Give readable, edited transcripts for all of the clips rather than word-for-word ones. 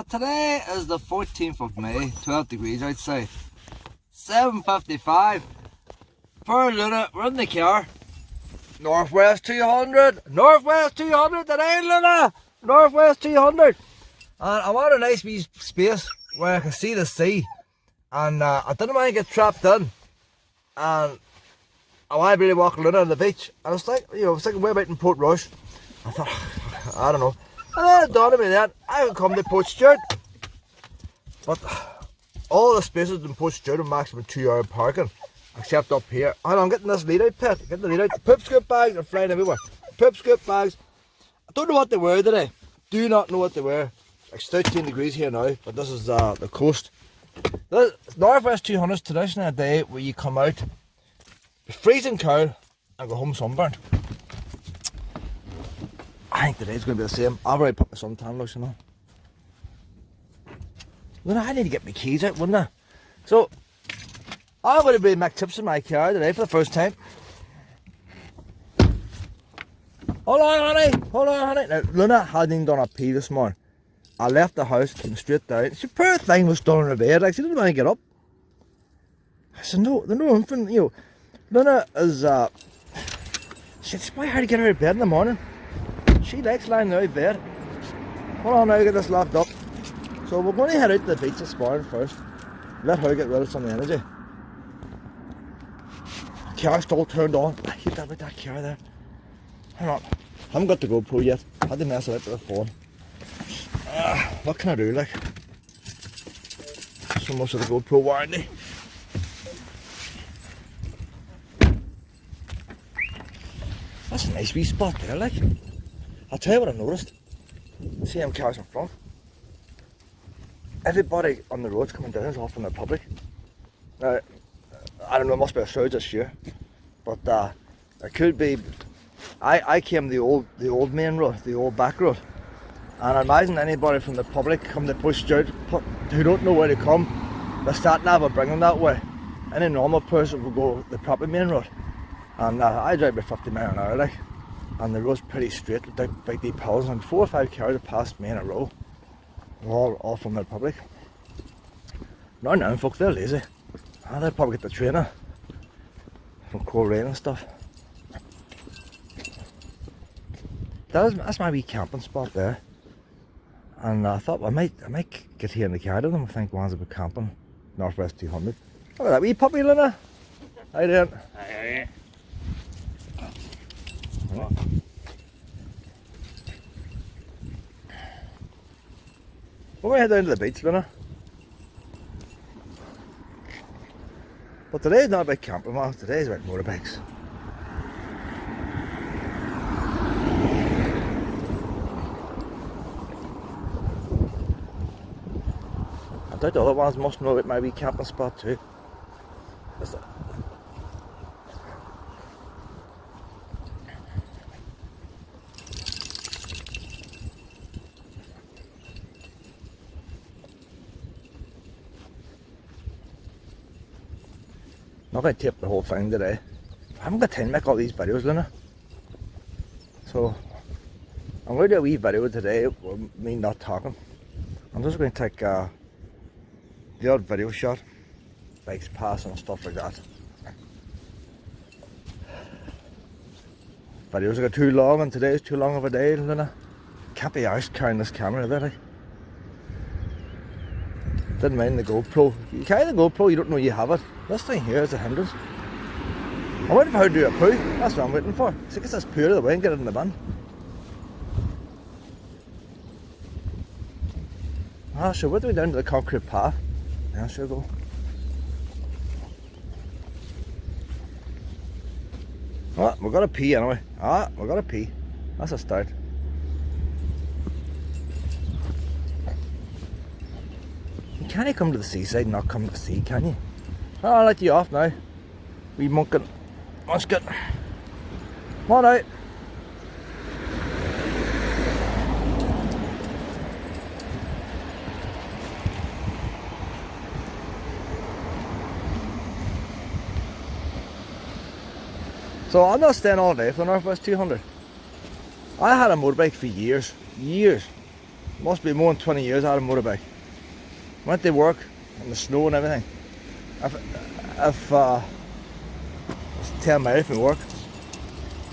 Today is the 14th of May, 12 degrees outside. 7:55. Per Luna, we're in the car. Northwest 200. Northwest 200 today, Luna. Northwest 200. And I'm at a nice wee space where I can see the sea. And I didn't want to get trapped in. And I want to really walk Luna on the beach. And I was like, I was thinking, way about in Portrush. I thought, I don't know. And then it dawned on me that I would come to Portstewart. But all the spaces in Portstewart are maximum 2-hour parking. Except up here. And I'm getting this lead out pit. Getting the lead out. The poop scoop bags are flying everywhere. Poop scoop bags. I don't know what they were today. Do not know what they were. It's 13 degrees here now. But this is the coast. This Northwest 200 is traditionally a day where you come out, freezing cold, and go home sunburned. I think today's going to be the same. I've already put my suntan lotion on. Well, I need to get my keys out, wouldn't I? So, I'm going to be make tips in my car today for the first time. Hold on, honey. Hold on, honey. Now, Luna hadn't even done a pee this morning. I left the house, came straight down. She poor thing was still in her bed. Like, she didn't want to get up. I said, no, there's no infant, Luna is, it's quite hard to get her out of bed in the morning. She likes lying out of bed. Hold on now, get this locked up. So we're going to head out to the beach this morning first. Let her get rid of some of the energy. The car's still turned on. I hate that with that car there. Hang on. I haven't got the GoPro yet. I had to mess it up with the phone. What can I do, like? So much of the GoPro warranty. That's a nice wee spot there, like. I'll tell you what I noticed. See them cars in front. Everybody on the roads coming down is all from the public. Now, I don't know, it must be a surge this year. But it could be. I came the old main road, the old back road. And I imagine anybody from the public come to Portstewart who don't know where to come, the sat nav will bring them that way. Any normal person will go the proper main road. And I drive about 50 miles an hour, like, and the road's pretty straight with big deep hills, and 4 or 5 cars have passed me in a row. All from the public. Now, folks, they're lazy. They'll probably get the trainer from Coleraine and stuff. That's my wee camping spot there. And I thought, well, I might get here in the car to them. I think one's about camping. Northwest 200. Look at that wee puppy, Luna. How you doing? Hi. We're going to head down to the beach, Luna. But today's not about camping, well, today's about motorbikes. I doubt the other ones must know about my wee camping spot too. I'm not going to tape the whole thing today. I haven't got time to make all these videos, Luna. So, I'm going to do a wee video today with me not talking. I'm just going to take the odd video shot. Bikes passing and stuff like that. Videos are too long and today's too long of a day, Luna. Can't be arsed carrying this camera, did I? Didn't mind the GoPro. You carry the GoPro, you don't know you have it. This thing here is a hindrance. I'm waiting for her to do a poo. That's what I'm waiting for. So get this poo out of the way and get it in the bin. So we're down to the concrete path. Yeah, sure go. We've got to pee anyway. We've got to pee. That's a start. You can't come to the seaside and not come to the sea, can you? I'll let you off now. Wee munkin. Musket. Come on out. So I'm not staying all day for the Northwest 200. I had a motorbike for years. must be more than 20 years I had a motorbike. Went to work in the snow and everything. If it's 10 miles from work,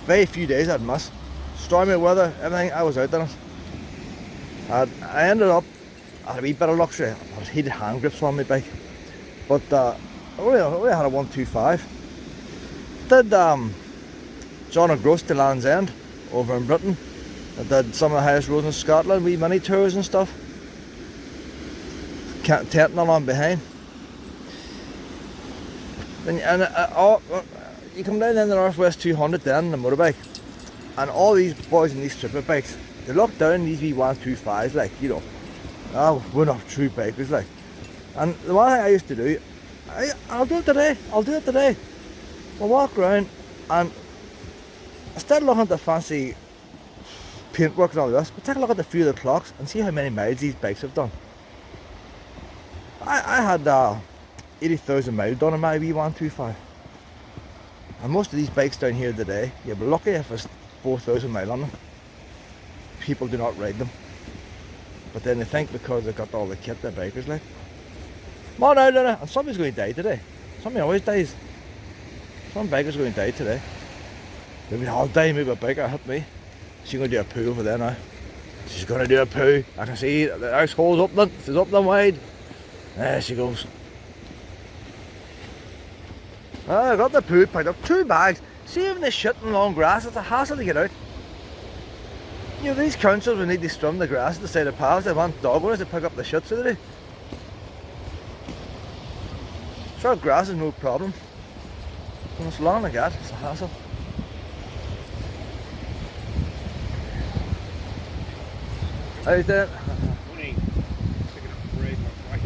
very few days I'd miss. Stormy weather, everything, I was out on it. I ended up, I had a wee bit of luxury. I had heated hand grips on my bike. But I only had a 125. Did John O'Groats to Land's End over in Britain. I did some of the highest roads in Scotland, wee mini tours and stuff. Tenting along behind. You come down in the Northwest 200 then on the motorbike, and all these boys in these stripper bikes, they look down these wee 125s like, you know, oh, we're not true bikers like. And the one thing I used to do, I'll do it today. I'll walk around and instead of looking at the fancy paintwork and all this, but take a look at the few of the clocks and see how many miles these bikes have done. I had 80,000 miles done on my wee 125. And most of these bikes down here today, you'll be lucky if it's 4,000 miles on them. People do not ride them. But then they think because they've got all the kit, they're bikers like. Come on out, Luna, and somebody's going to die today. Somebody always dies. Some biker's going to die today. Maybe I'll die, maybe a biker hit me. She's going to do a poo over there now. She's going to do a poo. I can see the house hole's opening. It's opening wide. There she goes. I got the poo picked up. 2 bags. Saving the shit in long grass. It's a hassle to get out. You know, these councils will need to strum the grass at the side of paths. They want dog owners to pick up the shit, so they do. Sure, grass is no problem. When it's long like that, it's a hassle. How you doing? Morning. Picking up bread on the bike.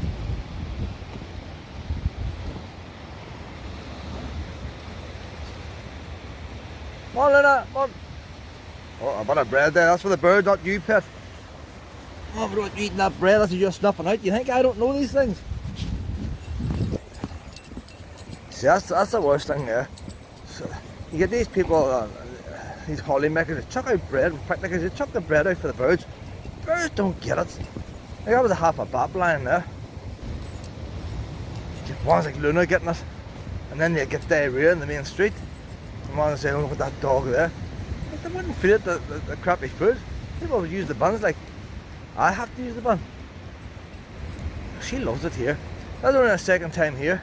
Come on, Luna, come on. Oh, a bit of bread there. That's for the bird, not you, pet. Oh, we're not eating that bread. That's you just snuffing out. You think I don't know these things? See, that's the worst thing there. So, you get these people, these holly makers, they chuck out bread, picnickers, they chuck the bread out for the birds. Birds don't get it. Like, that was a half a bat lying there. One's like Luna getting it, and then you get diarrhea in the main street. And one's saying, oh, look at that dog there. Like, they wouldn't feed it the crappy food. People would use the buns like, I have to use the bun. She loves it here. That's only her second time here.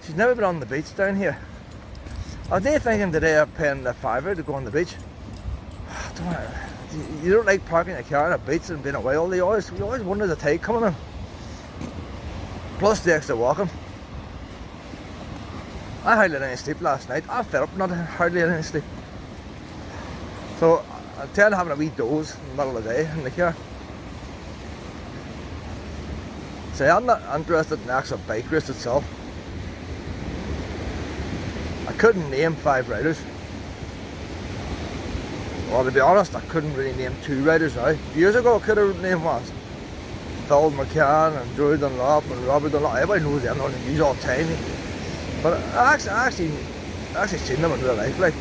She's never been on the beach down here. I was thinking today of paying the $5 to go on the beach. You don't like parking your car on a beach and being away all day. You always wonder the tide coming in. Plus the extra walking. I hardly had any sleep last night. I fed up not hardly had any sleep. So I tend to having a wee doze in the middle of the day in the car. So I'm not interested in the actual bike race itself. I couldn't name 5 riders. Well, to be honest, I couldn't really name 2 riders now. Years ago I could have named ones. Phil McCann and Drew Dunlop and Robert Dunlop. Everybody knows them, they use all the time. But I actually seen them in real life. Like,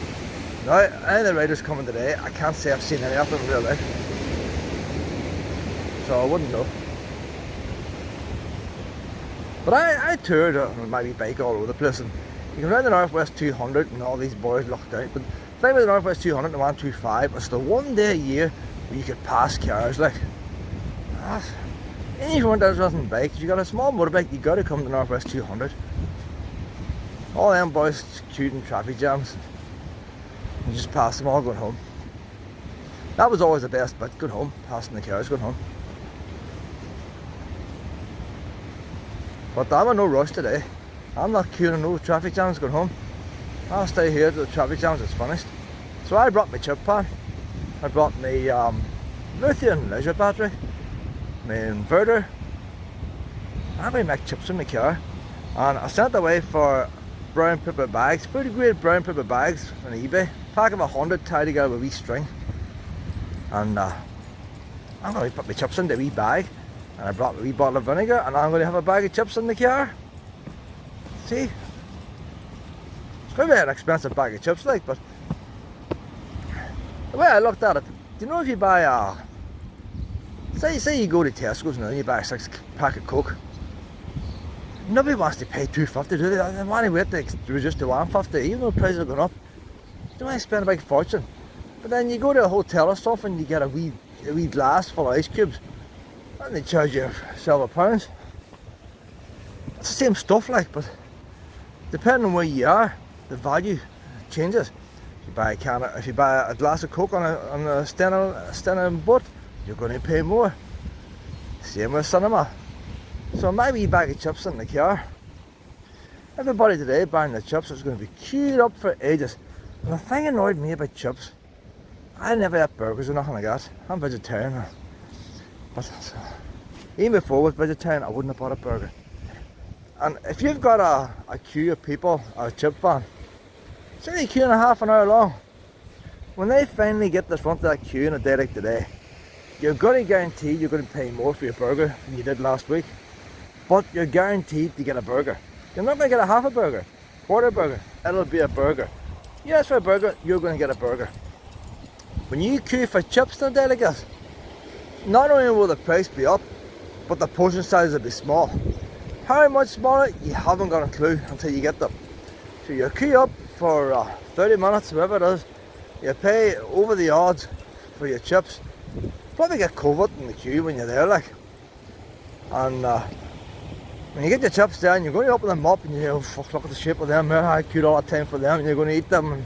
now, any of the riders coming today, I can't say I've seen any of them in real life. So I wouldn't know. But I toured on my wee bike all over the place. And you come down the Northwest 200 and all these boys look down. But the thing with the Northwest 200 and the 125, it's the one day a year where you could pass cars like. Even if you weren't interested in bikes, you got a small motorbike, you got to come to the Northwest 200. All them boys queued in traffic jams. You just pass them all going home. That was always the best bit, going home, passing the cars going home. But I'm in no rush today. I'm not queuing in no traffic jams going home. I'll stay here till the traffic jams is finished. So I brought my chip pan. I brought my lithium leisure battery, my inverter. I'm going to make chips in my car. And I sent away for brown paper bags, pretty great brown paper bags on eBay. Pack of 100 tied together with a wee string. And I'm going to put my chips in the wee bag. And I brought a wee bottle of vinegar, and I'm going to have a bag of chips in the car. See? It's going to be an expensive bag of chips, like, but the way I looked at it, do you know if you buy Say you go to Tesco's now and you buy a 6-pack of Coke. Nobody wants to pay $2.50, do they? They want to wait to reduce to $1.50, even though prices are going up. You want to spend a big fortune. But then you go to a hotel or something, you get a wee glass full of ice cubes, and they charge you £7. It's the same stuff, like, but depending on where you are, the value changes. If you buy a glass of Coke on a standing boat, you're going to pay more. Same with cinema. So my wee bag of chips in the car. Everybody today buying the chips is going to be queued up for ages. And the thing annoyed me about chips, I never ate burgers or nothing like that. I'm vegetarian. But even before I was vegetarian, I wouldn't have bought a burger. And if you've got a queue of people, a chip van, it's only a queue and a half an hour long. When they finally get to the front of that queue in a day like today, you're going to guarantee you're going to pay more for your burger than you did last week. But you're guaranteed to get a burger. You're not going to get a half a burger, quarter burger. It'll be a burger. You ask for a burger, you're going to get a burger. When you queue for chips in a day like this, not only will the price be up, but the portion size will be small. How much smaller, you haven't got a clue until you get them. So you queue up for 30 minutes, whatever it is, you pay over the odds for your chips. Probably get COVID in the queue when you're there, like. And when you get your chips down, you're going to open them up and you go, oh fuck, look at the shape of them, I queued all that time for them, and you're going to eat them. And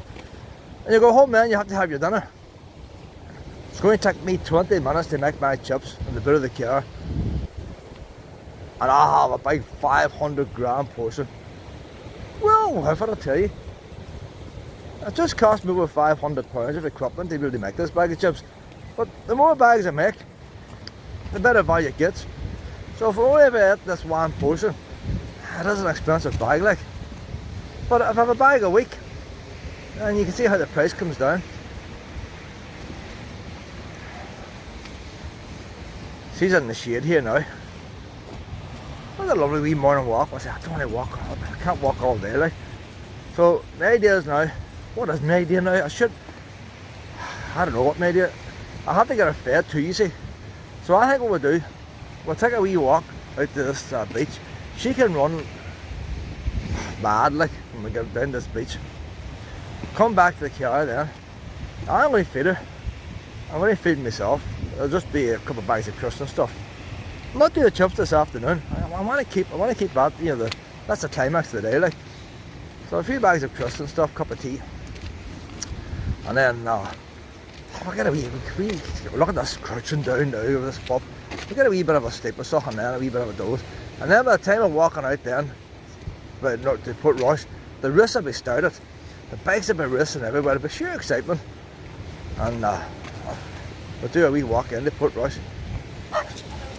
you go home, man, you have to have your dinner. It's going to take me 20 minutes to make my chips in the boot of the car. And I'll have a big 500 gram portion. Well, how far I tell you? It just cost me over £500 of equipment to be able to make this bag of chips. But the more bags I make, the better value it gets. So if I only ever ate this one portion, it is an expensive bag, like. But if I have a bag a week, then you can see how the price comes down. She's in the shade here now. What a lovely wee morning walk. I said, I don't want to walk, I can't walk all day, like. So my idea is now, what is my idea now? I don't know what my idea. I have to get her fed too, you see. So I think what we'll do, we'll take a wee walk out to this beach. She can run mad, like, when we get down this beach. Come back to the car then. I'm going to feed her. I'm going to feed myself. It'll just be a couple of bags of crust and stuff. I'm not doing the chips this afternoon. I want to keep that, you know, that's the climax of the day, like. So a few bags of crust and stuff, cup of tea. And then we get a wee, look at this crouching down now over this pub. We get a wee bit of a sleep or something, and then a wee bit of a doze. And then by the time I'm walking out then, to Portrush, the race will be started. The bikes will be racing everywhere, it'll be sheer excitement. And we'll do a wee walk into Portrush.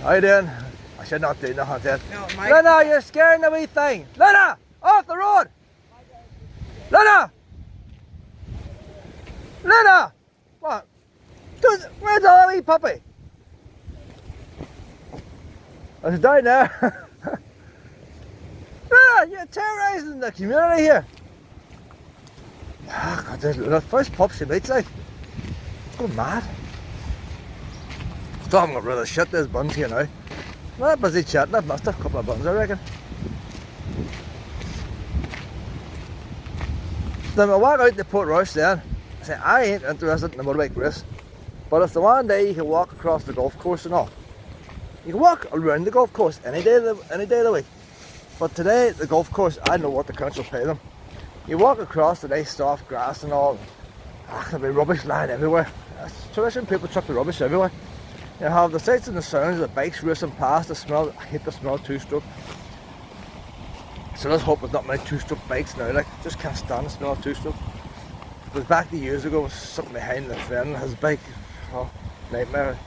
How you doing? I should not do nothing then. No, Mike. Lena, you're scaring the wee thing. Lena! Off the road! Lena! Lena! What? Where's the wee puppy? It's down there. Lena, you're terrorising the community here. Oh, God, the first pup she meets, like. It's going mad. Still haven't got rid of the shit, there's buns here now. Not busy chatting, I've missed a couple of buns, I reckon. Then I walk out to Portrush then. I say, I ain't interested in the motorbike race. But if the one day you can walk across the golf course and all, you can walk around the golf course any day of the week. But today, the golf course, I know what the council pay them. You walk across the nice soft grass and all, there'll be rubbish lying everywhere. It's tradition, people chuck the rubbish everywhere. You have the sights and the sounds, the bikes racing past, the smell, I hate the smell of two-stroke. So let's hope there's not many two-stroke bikes now, like, just can't stand the smell of two-stroke. It was back the years ago, I was sitting behind the friend, his bike, oh, nightmare.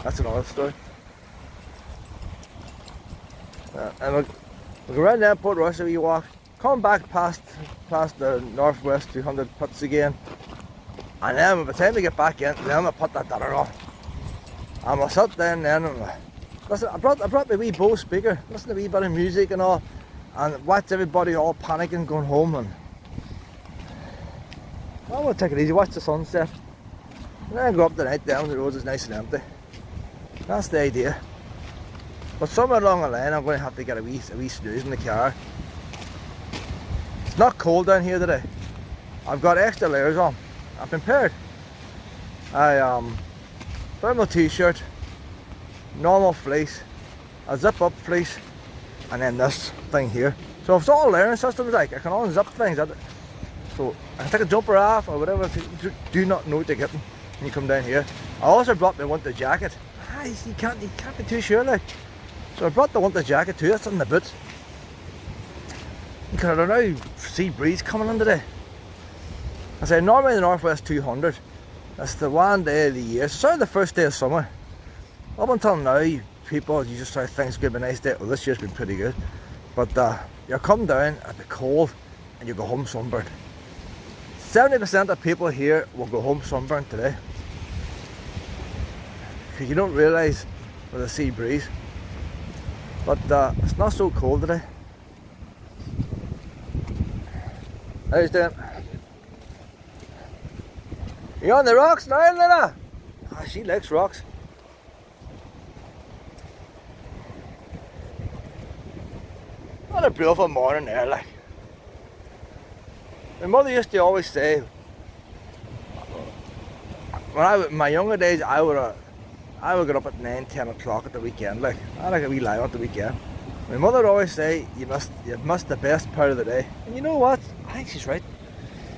That's another story. And we'll go around there, Portrush, we walk, come back past the Northwest 200 pits again, and then by the time we get back in, then we'll put that dinner on. And we'll sit down then and listen, I brought my wee Bose speaker, listen to a wee bit of music and all, and watch everybody all panicking going home, and I'm going to take it easy, watch the sunset, and then go up the night down, the road is nice and empty. That's the idea. But somewhere along the line I'm going to have to get a wee snooze in the car. It's not cold down here today. I've got extra layers on. I'm prepared. Thermal t-shirt, normal fleece, a zip up fleece, and then this thing here. So it's all layering systems, like I can unzip things. So I can take a jumper off or whatever. You do not know what you're getting when you come down here. I also brought my winter jacket. You can't be too sure, like. So I brought the winter jacket too. That's in the boots. Because I don't know, sea breeze coming in today. I say normally the Northwest 200. That's the one day of the year. It's sort of the first day of summer. Up until now, people, you just say things are going to be a nice day. Well, this year's been pretty good. But you're coming down at the cold and you go home sunburned. 70% of people here will go home sunburned today. Because you don't realise with the sea breeze. But it's not so cold today. How you doing? You on the rocks now, Lena? Oh, she likes rocks. What a beautiful morning there, like. My mother used to always say, in my younger days, I would get up at 9, 10 o'clock at the weekend, like. I like a wee lie at the weekend. My mother would always say, you've missed the best part of the day. And you know what? I think she's right.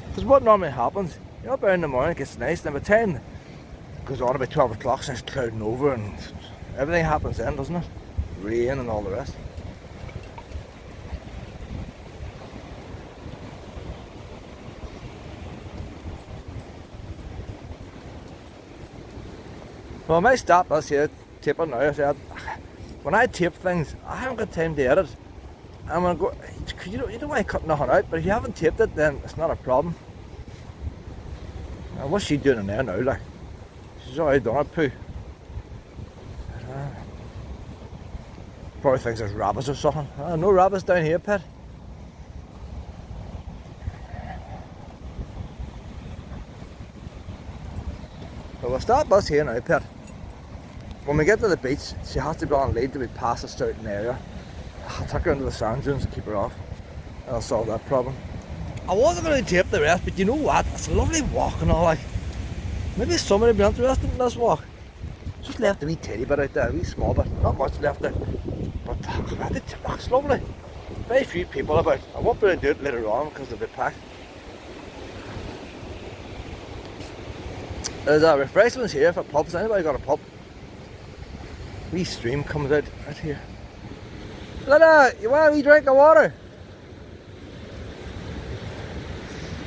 Because what normally happens, you're up there in the morning, it gets nice, and by the time it goes on about 12 o'clock, and it's clouding over, and everything happens then, doesn't it? Rain and all the rest. Well, I might stop this here, tape it now. I said, when I tape things, I haven't got time to edit. I'm going to go, you don't want to cut nothing out, but if you haven't taped it, then it's not a problem. Now, what's she doing in there now, like? She's already done her poo. Probably thinks there's rabbits or something. No rabbits down here, pet. But we'll stop us here now, pet. When we get to the beach, she has to be on lead to be past a certain area. I'll take her into the sand dunes and keep her off. And I'll solve that problem. I wasn't going to tape the rest, but you know what? It's a lovely walk and all, like. Maybe somebody would be interested in this walk. Just left a wee teddy bit out there, a wee small bit. Not much left there. But it looks lovely. Very few people about. I won't be able to do it later on because they'll be packed. There's refreshments here for pubs. Anybody got a pub? Wee stream comes out here. Lena, you want a wee drink of water?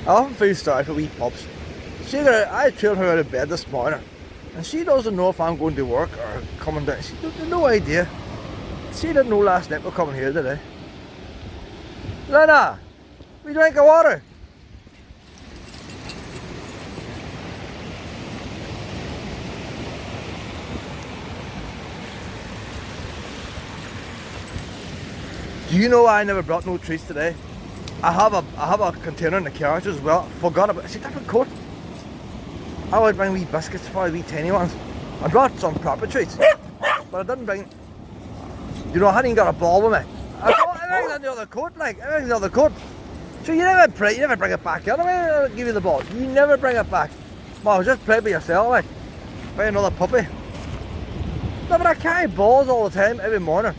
I often feel sorry for wee pups. I trailed her out of bed this morning and she doesn't know if I'm going to work or coming down. She has no idea. She didn't know last night we're coming here today. Lena, we drink of water. Do you know I never brought no treats today? I have a container in the carriage as well. Forgot about it. It's a different coat. I would bring wee biscuits for wee tiny ones. I brought some proper treats, but I didn't bring. You know, I hadn't even got a ball with me. I brought everything in the other coat, like everything's in the other coat. So you never bring it back. Anyway, I'll give you the ball. You never bring it back. Well, just play by yourself, like. Buy another puppy. No, but I carry balls all the time, every morning.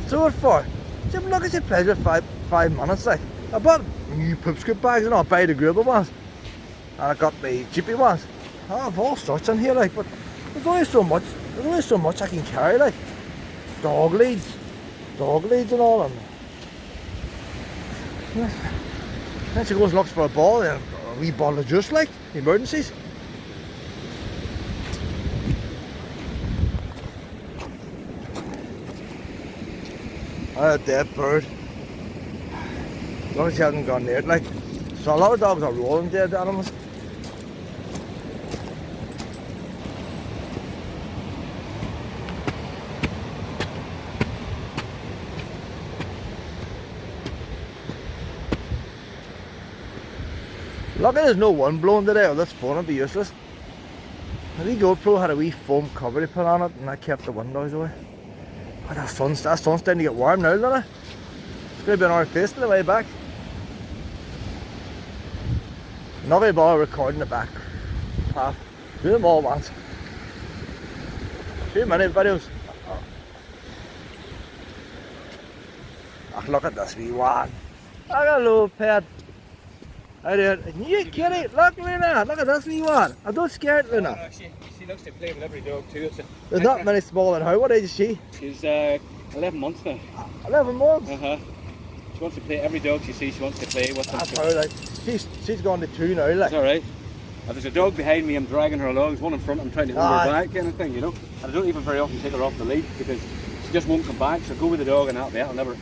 So what for? So look at your pleasure 5 minutes, like. I bought new poop scoop bags and I'll buy the grubber ones. And I got the cheapy ones. I have all sorts in here, like, but there's only so much I can carry, like. Dog leads and all, and then she goes and looks for a ball and a wee bottle of juice, like, emergencies. A dead bird. As long as she hasn't gone near it, like. So a lot of dogs are rolling dead animals. Lucky there's no wind blowing today, or this phone will be useless. The wee GoPro had a wee foam cover they put on it, and that kept the windows away. Oh, that sun's starting to get warm now, isn't it? It's going to be an hour face on the way back. Not going to bother recording the back path. Do them all once. Too many videos. Oh, look at this wee one. Look at a little pet. How do it? You kitty, look Luna, look at this wee one. I'm not scared, Luna. No, she looks to play with every dog too. There's not many smaller than her. What age is she? She's 11 months now. 11 months? She wants to play every dog she sees, she wants to play with them. That's her, like. She's gone to 2 now, like. That's alright. If there's a dog behind me, I'm dragging her along. There's one in front, I'm trying to hold her back, kind of thing, you know. And I don't even very often take her off the lead because she just won't come back. So go with the dog and that'll be it. I'll never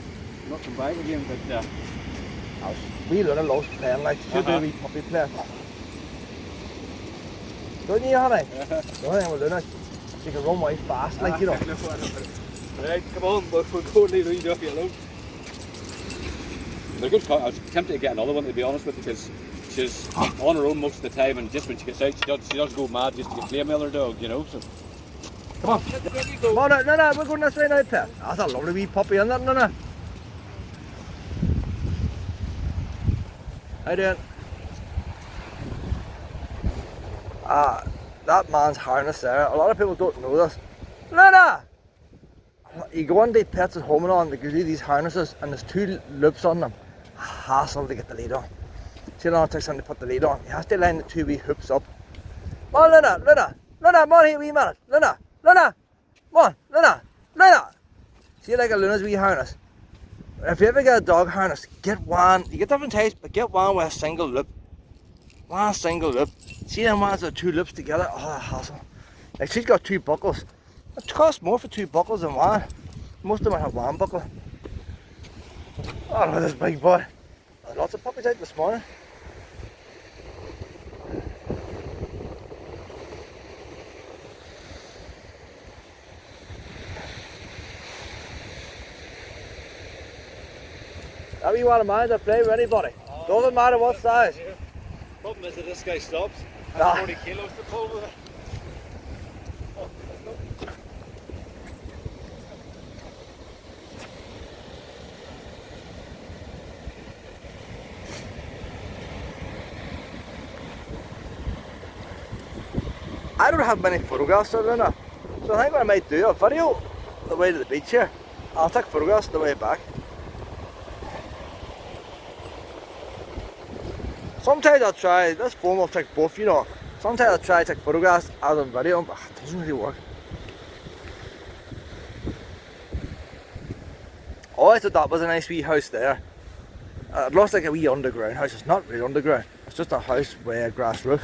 not come back again. But we Luna loves playing, like. She'll do a wee puppy play. Don't you, honey? The only thing with Luna, she can run way fast, like, you know. Right, come on, we'll go and leave the wee doggy alone. They're good. I was tempted to get another one, to be honest with you, because she's on her own most of the time, and just when she gets out, she does go mad just to get playing with other dog, you know. So come on, Come on, no, we're going this way now, pet. That's a lovely wee puppy, isn't it, no? How you doing? That man's harness there. A lot of people don't know this. Luna! You go into Pets at Home and on, they give you these harnesses, and there's 2 loops on them. Hassle to get the lead on. See how long it takes time to put the lead on. You have to line the 2 wee hoops up. Come on, Luna, come on here, wee minute. Luna, come on, Luna. See, like a Luna's wee harness. If you ever get a dog harness, get one. You get different types, but get one with a single loop. One single loop. See them ones with 2 loops together? Oh, that hassle. Like, she's got 2 buckles. It costs more for 2 buckles than one. Most of them have 1 buckle. Oh, look at this big boy. There's lots of puppies out this morning. That wee one of mine to play with anybody. Doesn't matter what size. problem is that this guy stops. I Ah. have 40 kilos to pull with it. I don't have many photographs of it, so I think what I might do, a video on the way to the beach here. I'll take photographs on the way back. Sometimes I'll try, this phone will take both, you know. Sometimes I'll try to take photographs as a video, but it doesn't really work. Oh, I thought that was a nice wee house there. It looks like a wee underground house. It's not really underground. It's just a house with a grass roof.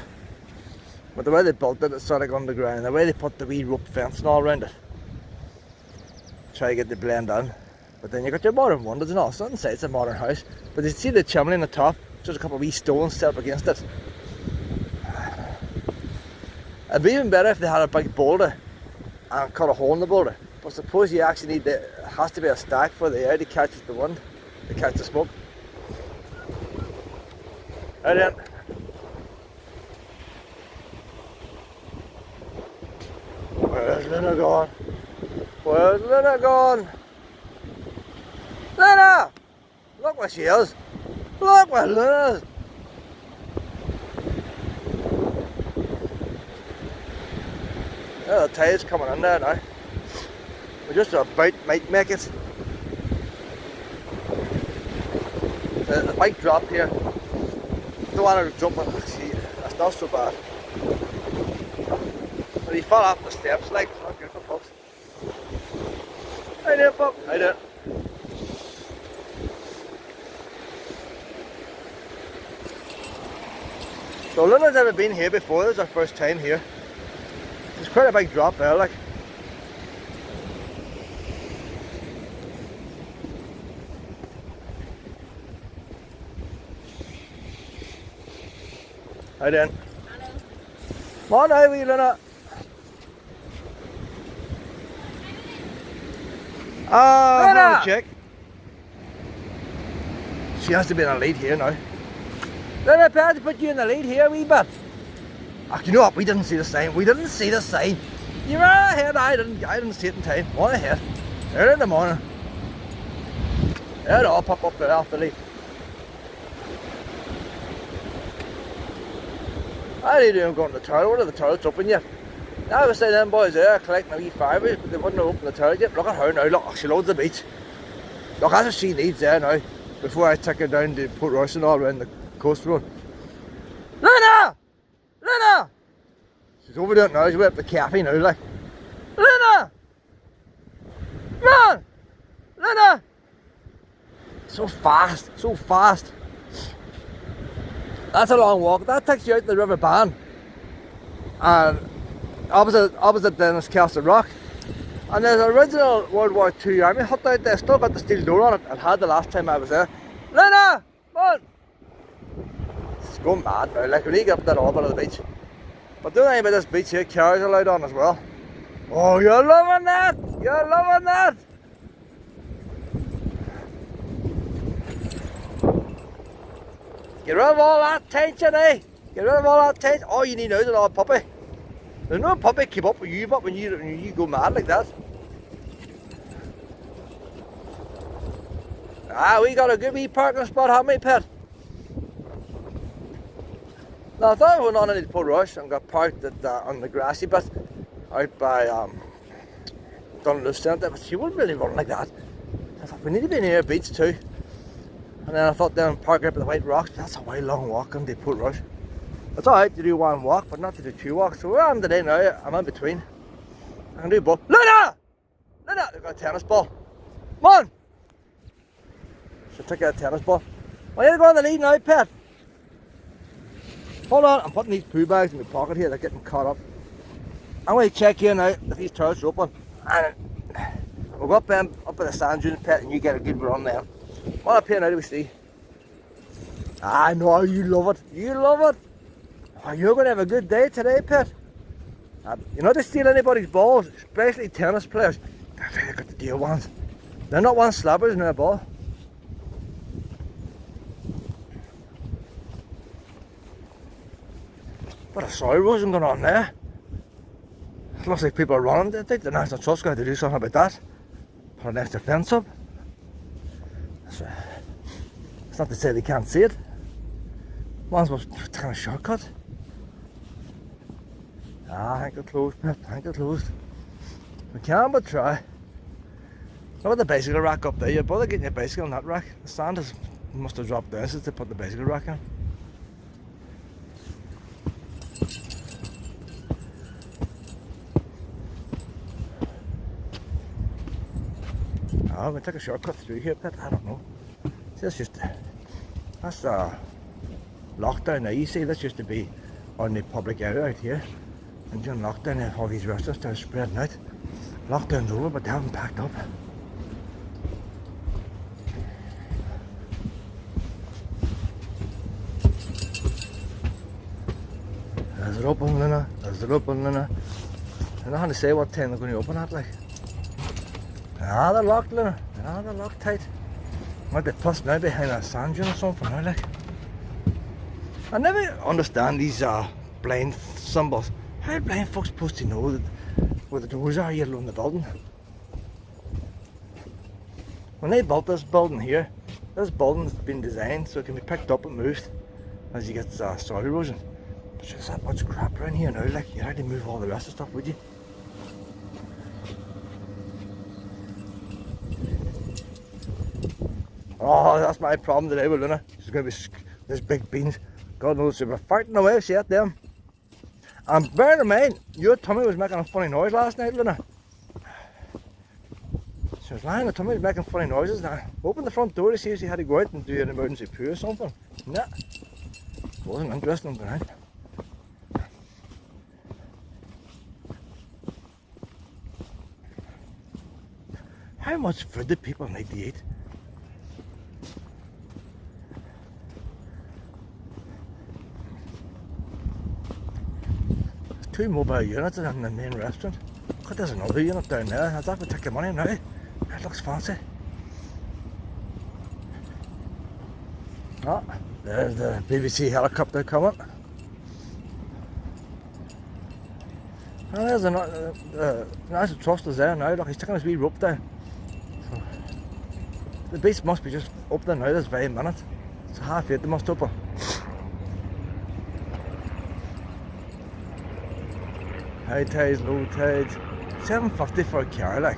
But the way they built it, it's sort of like underground. The way they put the wee rope fence and all around it. Try to get the blend in. But then you got your modern wonders and all. So inside it's a modern house. But you see the chimney on the top? Just a couple of wee stones set up against it. It'd be even better if they had a big boulder and cut a hole in the boulder. But suppose you actually need it has to be a stack for the air to catch the wind, to catch the smoke. Right then. Where's Luna gone? Where's Luna gone? Luna! Look where she is. Look where Luna is. Yeah, the tide's coming in there now. We're just about might make it. The bike drop here. Don't want to jump on it. See, that's not so bad. But he fell off the steps, like, it's not good for pups. Hi there, pup. Hi there. So Luna's never been here before. This is our first time here. It's quite a big drop there, like. Hi then. Hello. Come on now, wee Luna. Ah, Luna! no check. She has to be in the lead here now. Luna, I had to put you in the lead here a wee bit. You know what? We didn't see the sign. We didn't see the sign. You were ahead. I didn't see it in time. One ahead. Early in the morning. It all pop up there after the lead. I didn't even go in the toilet. What are the toilets open yet? I was saying them boys there collecting a wee fibres, but they wouldn't have opened the toilet yet. Look at her now. Look, she loads the beach. Look, that's what she needs there now. Before I take her down to Portstewart and all around the coast road. Lena! Lena! She's over there now. She's way up the cafe now, like. Lena! Run! Lena! So fast, so fast. That's a long walk. That takes you out to the River Ban. And opposite Dennis Castle Rock. And there's an original World War II army hut out there. Still got the steel door on it. It had the last time I was there. Lena! Come on! It's going mad now. Like, when you get up that orbit of the beach. But the only thing about this beach here, cars are allowed on as well. Oh, you're loving that! You're loving that! Get rid of all that tension, eh? Get rid of all that tension. All you need now is an old puppy. There's no puppy keep up with you, but when you go mad like that. We got a good wee parking spot, haven't we, pet? Now, I thought I went on into Port Rush and got parked at, on the grassy bit out by Dunluce Centre, but she wouldn't really run like that. I thought we need to be near a beach too. And then I thought down park up at the White Rocks, but that's a way long walk into Port Rush. It's alright to do one walk, but not to do two walks. So where I am today now, I'm in between. I can do both. Lena! Lena! They've got a tennis ball. Come on! Should take out a tennis ball. I need to go on the lead now, pet. Hold on, I'm putting these poo bags in my pocket here, they're getting caught up. I'm going to check here now if these toilets are open. And we'll go up at the sand dunes, pet, and you get a good run there. What up here now do we see? I know, you love it. You love it. Oh, you're going to have a good day today, pet. You're not to steal anybody's balls, especially tennis players. They're very good to deal ones. They're not one slappers in their ball. What a soil erosion going on there. It looks like people are running. I think the National Trust's going to do something about that. Put an extra fence up. It's not to say they can't see it. Might as well take a shortcut. I think they're closed, Pet. I think they're closed. We can but try. Look at the bicycle rack up there. You're both getting your bicycle in that rack. The sand must have dropped down since they put the bicycle rack in. I'm going to take a shortcut through here, Pet. I don't know. See, that's lockdown now. You see, this used to be on the public area out here. And during lockdown, all these restaurants started spreading out. Lockdown's over, but they haven't packed up. Is it open, Lena? Is it open, Lena? I'm not going to say what time they're going to open at, like. Ah, they're locked, Lena. Ah, they're locked tight. Might be plus now behind a sand dune or something, now, like. I never understand these blind symbols. How are blind folks supposed to know that where the doors are here along the building? When they built this building here, this building's been designed so it can be picked up and moved as you get soil erosion. But there's that much crap around here now, like, you'd have to move all the rest of the stuff, would you? Oh, that's my problem today with Luna. She's going to be this big beans. God knows she was farting away, she ate them. And bear in mind, your tummy was making a funny noise last night, Luna. She was lying, her tummy was making funny noises. Now, open the front door to see if she had to go out and do an emergency poo or something. Nah, wasn't interested in going out. How much food do people need to eat? Two mobile units in the main restaurant. Look, there's another unit down there. That would take the money now. It looks fancy. Oh, there's the BBC helicopter coming. And there's the National Trust is there now. Look, he's taking his wee rope down. So, the beast must be just up there now this very minute. It's 8:30, they must up her. High tides, low tides. £7.50 for a car, like.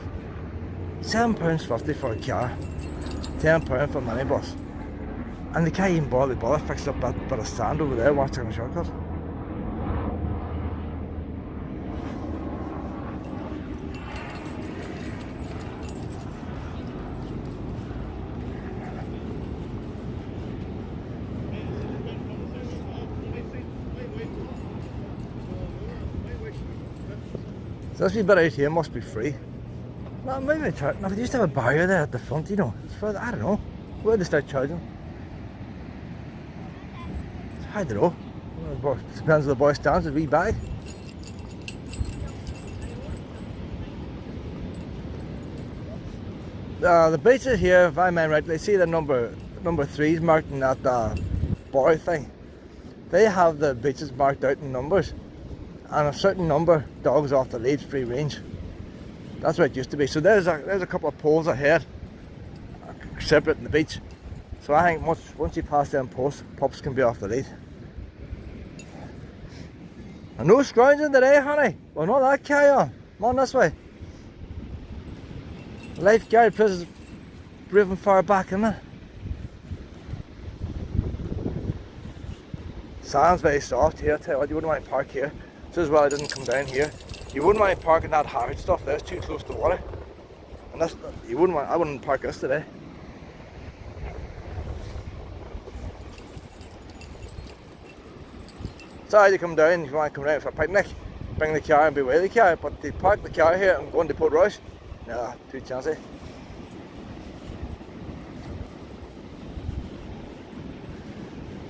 £7.50 for a car. £10 for a minibus. And they can't even bother fixing up that bit of sand over there watching the shortcut. So this wee bit out here must be free. No, maybe no, they used to have a barrier there at the front, you know. It's further, I don't know. Where they start charging? I don't know. Well, it depends where the boy stands with a wee bag. The beaches here, if I remember right, they see the number 3's marked in that bar thing. They have the beaches marked out in numbers. And a certain number, dogs off the lead, free range. That's what it used to be. So there's a couple of poles ahead, separating the beach. So I think once you pass them posts, pups can be off the lead. And no scrounging today, honey. Well, not that carry on. Come on this way. The lifeguard place is driven far back, isn't it? Sand's very soft here. I tell you what, you wouldn't want to park here. So as well, I didn't come down here. You wouldn't want to park in that hard stuff there. It's too close to water. And that's, I wouldn't park this today. Sorry to come down if you want to come down for a picnic. Bring the car and be with the car. But to park the car here and go into Portrush, nah, too chancy.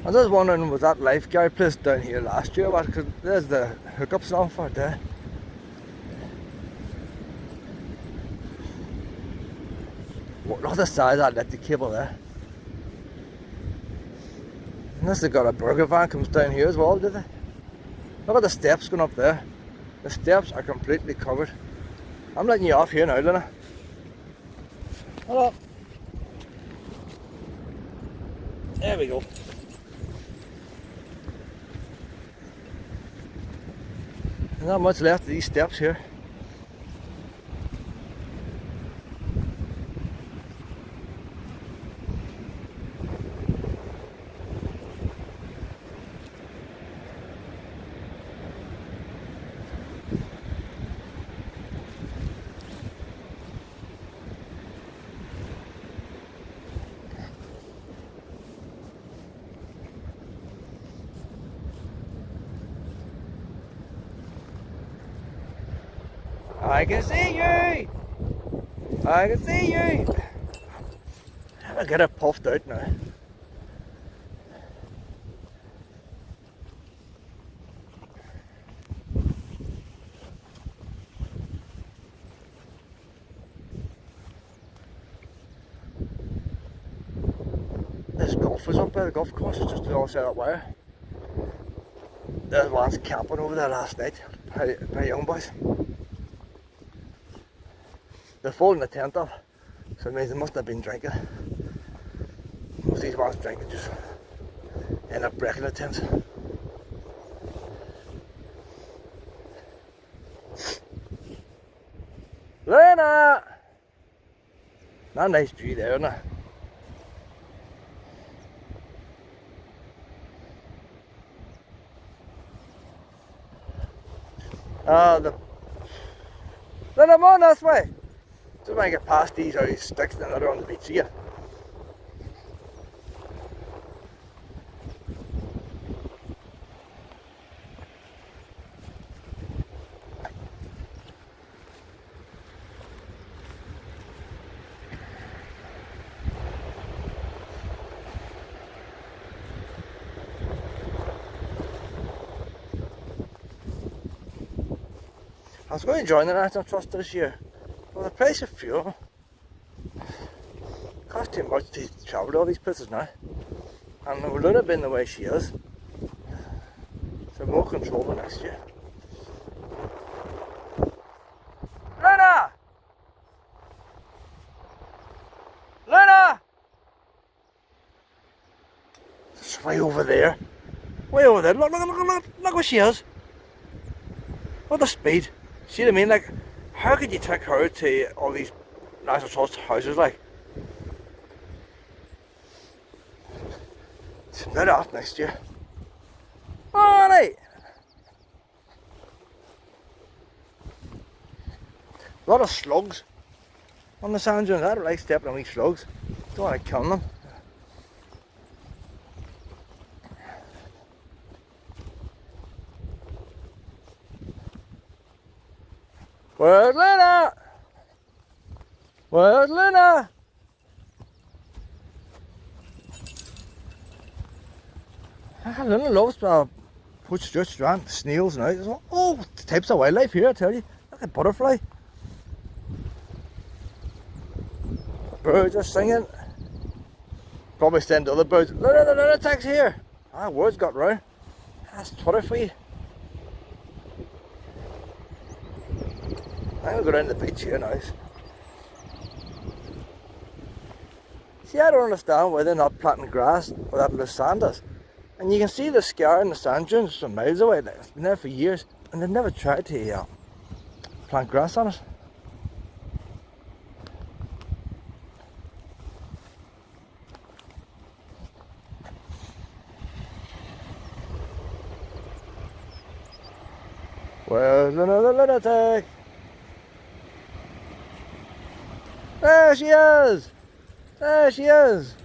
I was just wondering, was that lifeguard place down here last year? Because there's the hookups and all for it there. Look at the size of that electric cable there. Unless they got a burger van comes down here as well, do they? Look at the steps going up there. The steps are completely covered. I'm letting you off here now, Luna. Hello. There we go. There's not much left of these steps here. I can see you! I can see you! I get it puffed out now. There's golfers up there, the golf course is just all set up wire. There's one's camping over there last night, by young boys. They're folding the tent up, so it means they must have been drinking. Most of these ones drinking just end up breaking the tent. Lena! Not a nice tree there, isn't it? Lena, come on this way! So when I get past these sticks, then they're on the beach here. I was going to join the National Trust this year. Well, the price of fuel costs too much to travel to all these places now. And with Luna being the way she is, so more control for next year. Way over there. Way over there. Look where she is. What a speed. See what I mean? Like, how could you take her to all these National Trust houses like? It's not off next year. Alright. A lot of slugs on the sand dunes. I don't like stepping on these slugs. Don't want to kill them. Where's Luna? Where's Luna? Luna loves Portstewart Strand, snails now. Oh, types of wildlife here, I tell you. Look at butterfly. Birds are singing. Probably send other birds. Luna, the lunatic's here. Words got round. That's Twitter for you. I'm gonna go down to the beach here now. See, I don't understand why they're not planting grass where that loose sand is. And you can see the scar in the sand dunes from miles away. It's been there for years, and they've never tried to plant grass on it. Where's another lunatic? There she is! There she is!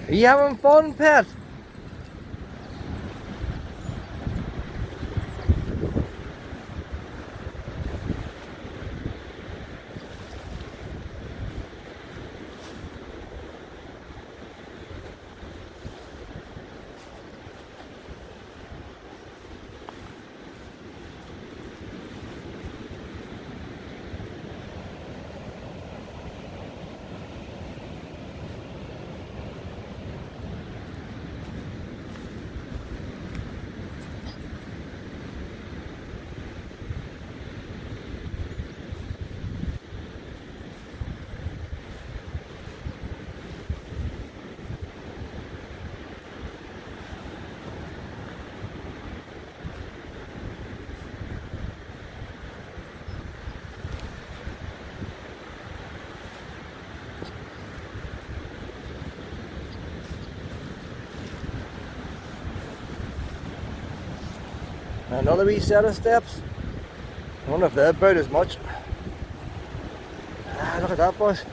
Are you having fun, pet? Another wee set of steps. I wonder if they're about as much. Look at that, boys.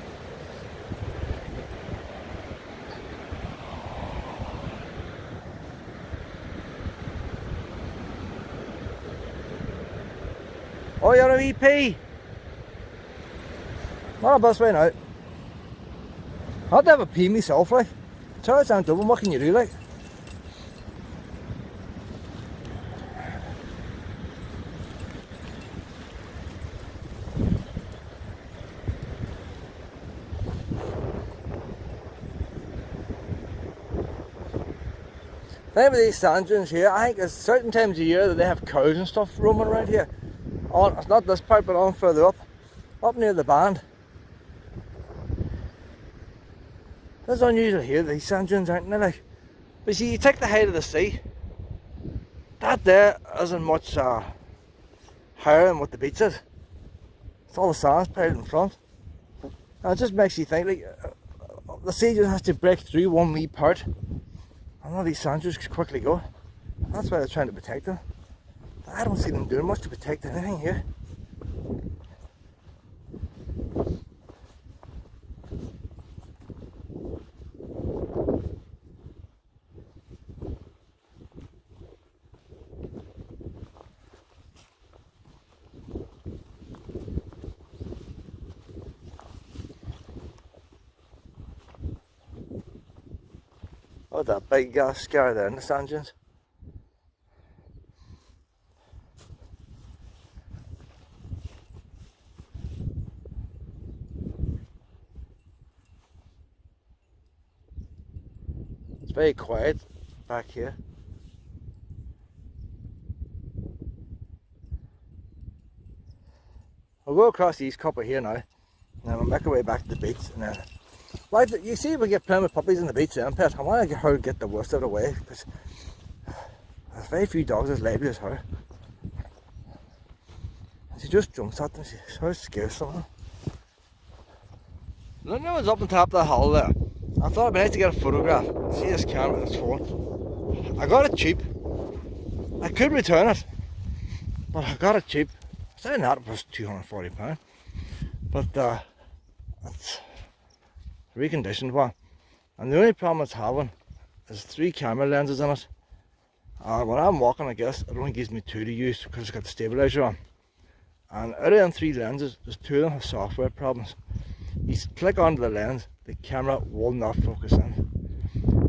Oh, you're a wee pea. Not a bus way now. I'd have a pea myself, like. Turns down double, what can you do, like? The thing with these sand dunes here, I think there's certain times of year that they have cows and stuff roaming around here. It's not this part, but on further up near the band. That's unusual here, these sand dunes, aren't they? Like, but see, you take the height of the sea, that there isn't much higher than what the beach is. It's all the sand's piled in front. And it just makes you think, like, the sea just has to break through one wee part. And all these sand dunes quickly go. That's why they're trying to protect them. But I don't see them doing much to protect anything here. Oh, that big scar there in the sand dunes. It's very quiet back here. We'll go across the east copper here now, and then we'll make our way back to the beach. And then, like, you see, we get playing with puppies on the beach then, Pet. I want to get her to get the worst of the way, because there's very few dogs as lively as her. And she just jumps at them, she sort of scares someone. Luna was up on top of the hull there. I thought it'd be nice to get a photograph. See this camera with this phone. I got it cheap. I could return it, but I got it cheap. Saying that, it was £240. But it's a reconditioned one. And the only problem it's having is 3 camera lenses in it. When I'm walking, I guess, it only gives me 2 to use because it's got the stabilizer on. And out of them 3 lenses, there's 2 of them have software problems. You click onto the lens, the camera will not focus in.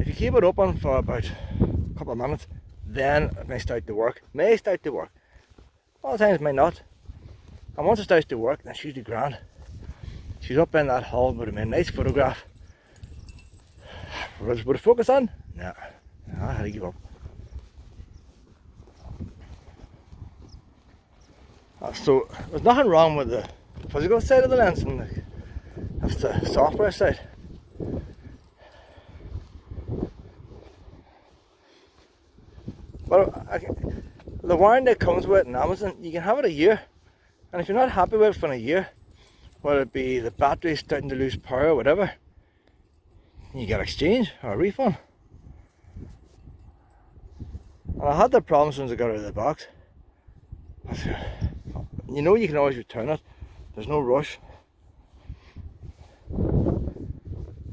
If you keep it open for about a couple of minutes, then it may start to work. A lot of times it may not. And once it starts to work, then she's usually grand. She's up in that hull, would have made a nice photograph. Would it focus on? No. I had to give up. So there's nothing wrong with the physical side of the lens, and that's the software side. But the warranty that comes with it in Amazon, you can have it a year. And if you're not happy with it for a year, whether it be the battery starting to lose power or whatever, you get exchange or a refund. And I had that problem since I got it out of the box. You know you can always return it. There's no rush.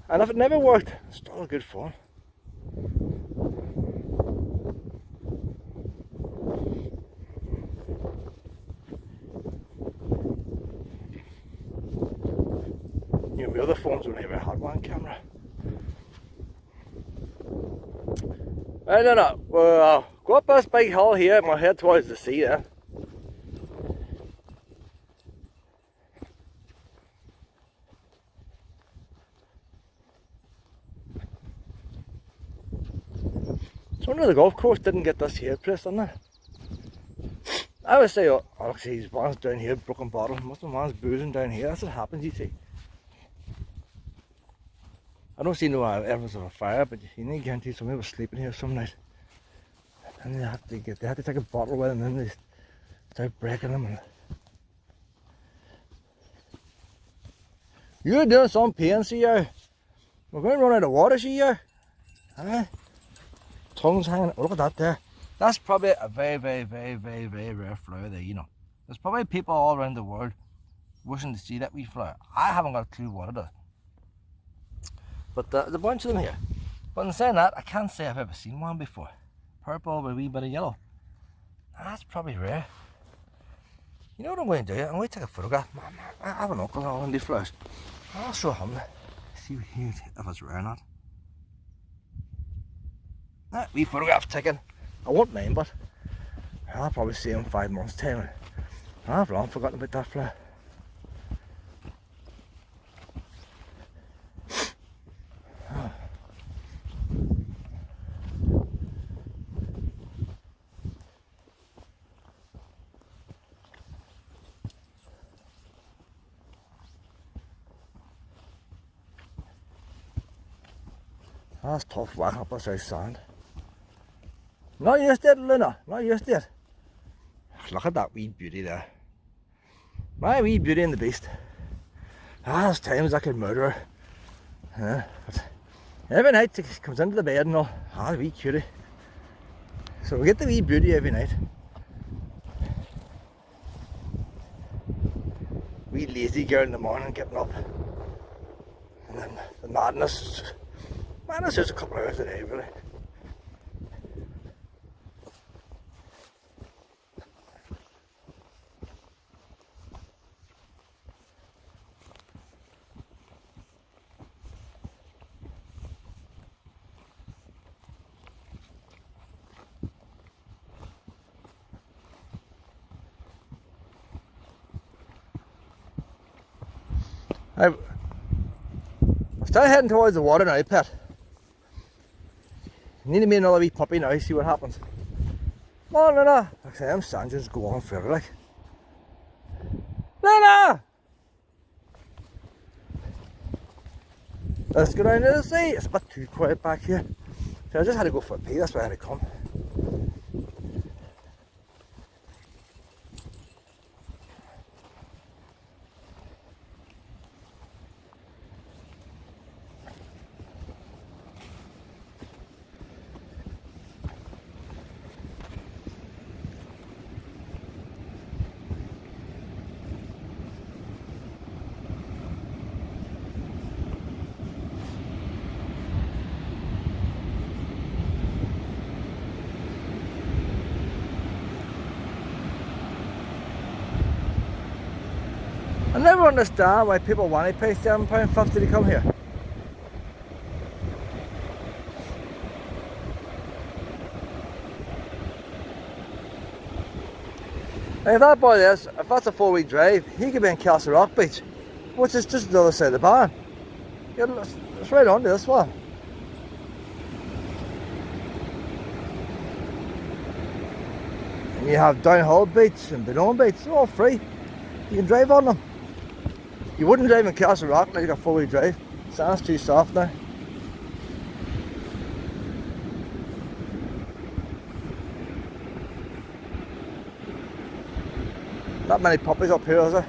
And if it never worked, it's still a good phone. You know, the other phones only ever had one camera. I don't know. We'll go up this big hill here and we'll head towards the sea then. So wonder the golf course didn't get this here place, didn't it? I would say, oh look, see, there's one's down here, broken bottle. Must have one's boozing down here. That's what happens, you see. I don't see no evidence of a fire, but you need to guarantee somebody was sleeping here some night. And they have to take a bottle with them, and then they start breaking them. And you're doing some pain, see you. We're going to run out of water, see you. Huh? Tongues hanging. Oh, look at that there. That's probably a very, very, very, very, very rare flower there, you know. There's probably people all around the world wishing to see that wee flower. I haven't got a clue what it is. But there's a bunch of them here. But in saying that, I can't say I've ever seen one before. Purple with a wee bit of yellow. That's probably rare. You know what I'm going to do? I'm going to take a photograph. I have an uncle on these flowers. I'll show him. See if it's rare or not. That wee photograph's taken. I won't mind, but I'll probably see him in 5 months' time. I've long forgotten about that flower. That's tough whacking up this ice sand. Not used to it, Luna. Not used to it. Look at that wee beauty there. My wee Beauty and the Beast. There's times I could murder her. But every night she comes into the bed and all. The wee cutie. So we get the wee Beauty every night. Wee lazy girl in the morning getting up. And then the madness is a couple of hours a day, really. I'm still heading towards the water now, pet. Need to make another wee puppy now, see what happens. No, Luna! Like I say, them standards go on forever, like. Luna! Let's go down to the sea. It's a bit too quiet back here. So I just had to go for a pee, that's why I had to come. I never understand why people want to pay £7.50 to come here. And if that boy is, if that's a 4-week drive, he could be in Castle Rock Beach, which is just the other side of the barn. It's right on to this one. And you have Downhill Beach and Benone Beach, they're all free. You can drive on them. You wouldn't drive in Castle Rock like a 4-wheel drive. Sand's too soft now. Not many puppies up here, is there?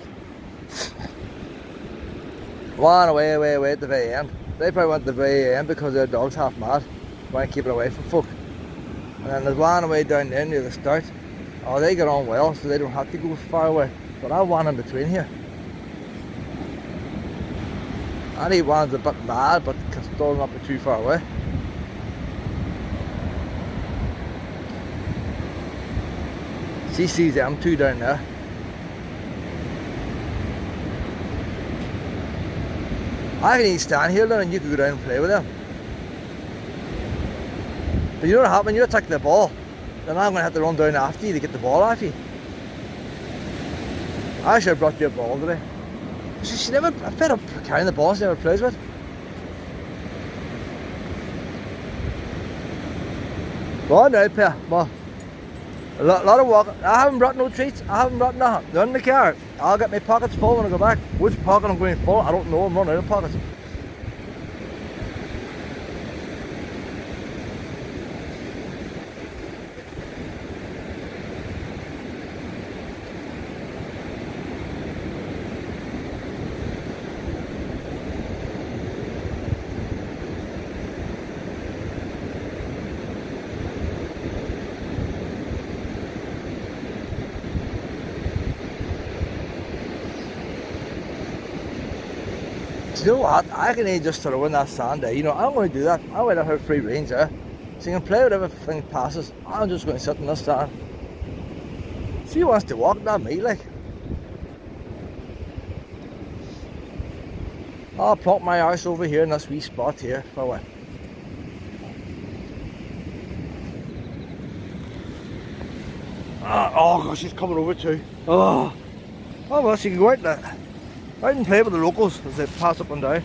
One away at the very end. They probably went to the very end because their dog's half mad. Want to keep it away from folk. And then there's one away down there near the start. Oh, they get on well, so they don't have to go far away. But I have one in between here. I need one's a bit mad, but still not be too far away. She sees them two down there. I can even stand here then and you could go down and play with them. But you know what happens? You attack the ball, then I'm going to have to run down after you to get the ball off you. I should have brought you a ball today. She never, I fed up carrying the ball, she never plays with. Go on now, Pia, come on. A lot of walking. I haven't brought no treats, I haven't brought nothing. They're in the car. I'll get my pockets full when I go back. Which pocket I'm going full, I don't know, I'm running out of pockets. You know what? I can just throw in that sand there. You know, I'm going to do that. I'm going to have free range there. So you can play with everything passes. I'm just going to sit in this sand. She wants to walk, not me, like. I'll plonk my arse over here in this wee spot here for a while. Oh gosh, she's coming over too. Oh well, she can go out there. I can play with the locals as they pass up and down.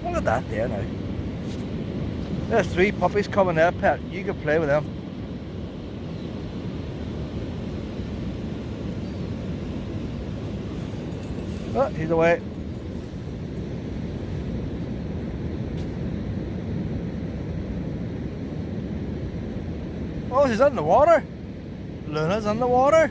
Look at that there now. There's 3 puppies coming there, Pet. You can play with them. Oh, he's away. Oh, she's in the water. Luna's in the water.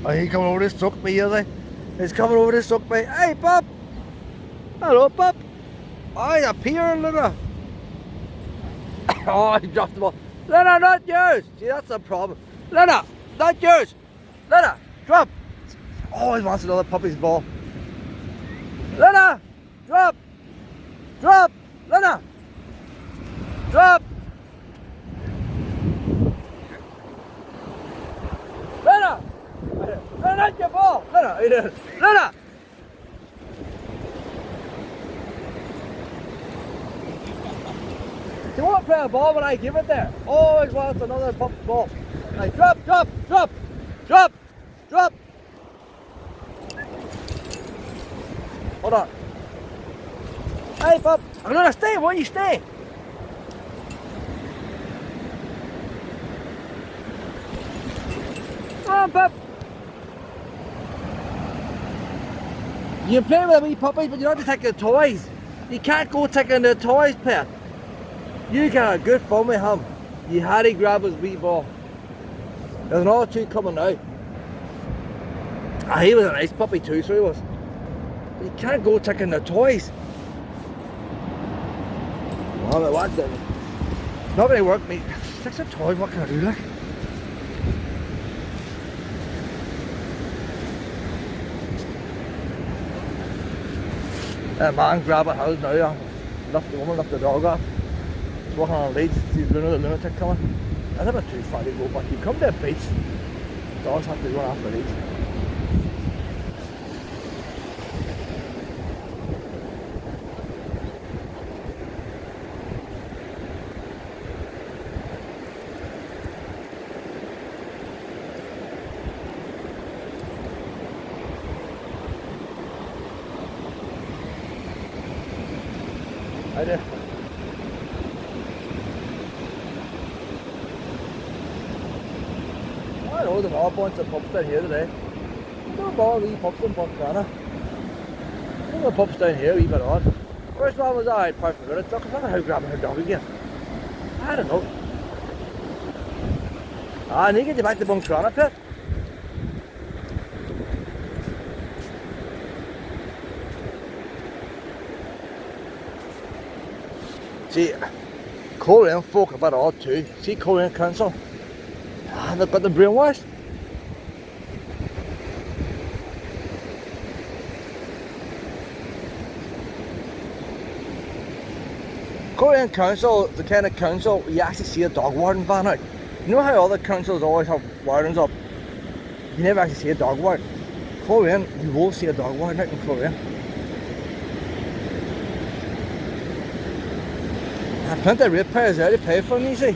Oh, he's coming over to suck me, is he? He's coming over to suck me. Hey, pup! Hello, pup! Oh, he's up here, Luna. Oh, he dropped the ball. Luna, not yours! See, that's the problem. Luna, not yours! Luna, drop! Oh, he wants another puppy's ball. Luna, drop! Drop! Luna! Drop! Luna! Luna, not your ball! Luna! Luna! You won't play a ball when I give it there. Always wants another pup ball. Like, drop, drop, drop, drop, drop. Hold on. Hey, pup. I'm gonna stay. Why you stay? Come on, pup. You play with wee puppies, but you don't have to take their toys. You can't go taking their toys, pet. You got a good fun with him. You had to grab his wee ball. There's another two coming now. Ah, he was a nice puppy too, so he was. But you can't go taking their toys. Oh, but what the? Not gonna work, mate. Take some toys, what can I do, like? Man grab a house now, the woman left the dog off. He's walking on a lead, sees the lunatic coming. That's a bit too far to go, but you come to a beach, dogs have to run after these. I do. I know there's all bunch of pups down here today. There's all wee pups in Portstewart. There's the pups down here, a wee bit odd. First one was alright, apart from the dog. I don't know how grabbing her dog again. I don't know. I need to get you back to Portstewart pit. See, Korean folk are a bit odd too. See, Korean council, they've got the brainwashed. Korean council, the kind of council you actually see a dog warden van out. You know how other councils always have wardens up? You never actually see a dog warden. Korean, you will see a dog warden out in Korea. Plenty of ratepayers there to pay for them, you see.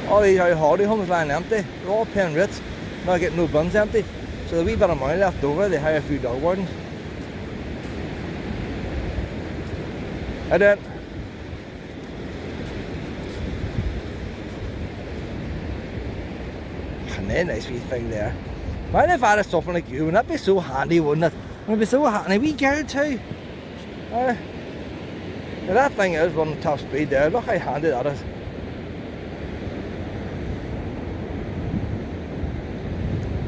All these holiday homes lying empty, they're all paying rates, not getting no buns empty. So the wee bit of money left over, they hire a few dog wardens. I did. And then nice wee thing there. Imagine if I had something like you, wouldn't that be so handy, wouldn't it? It would be so handy. We girl too. Now that thing is running top speed there. Look how handy that is.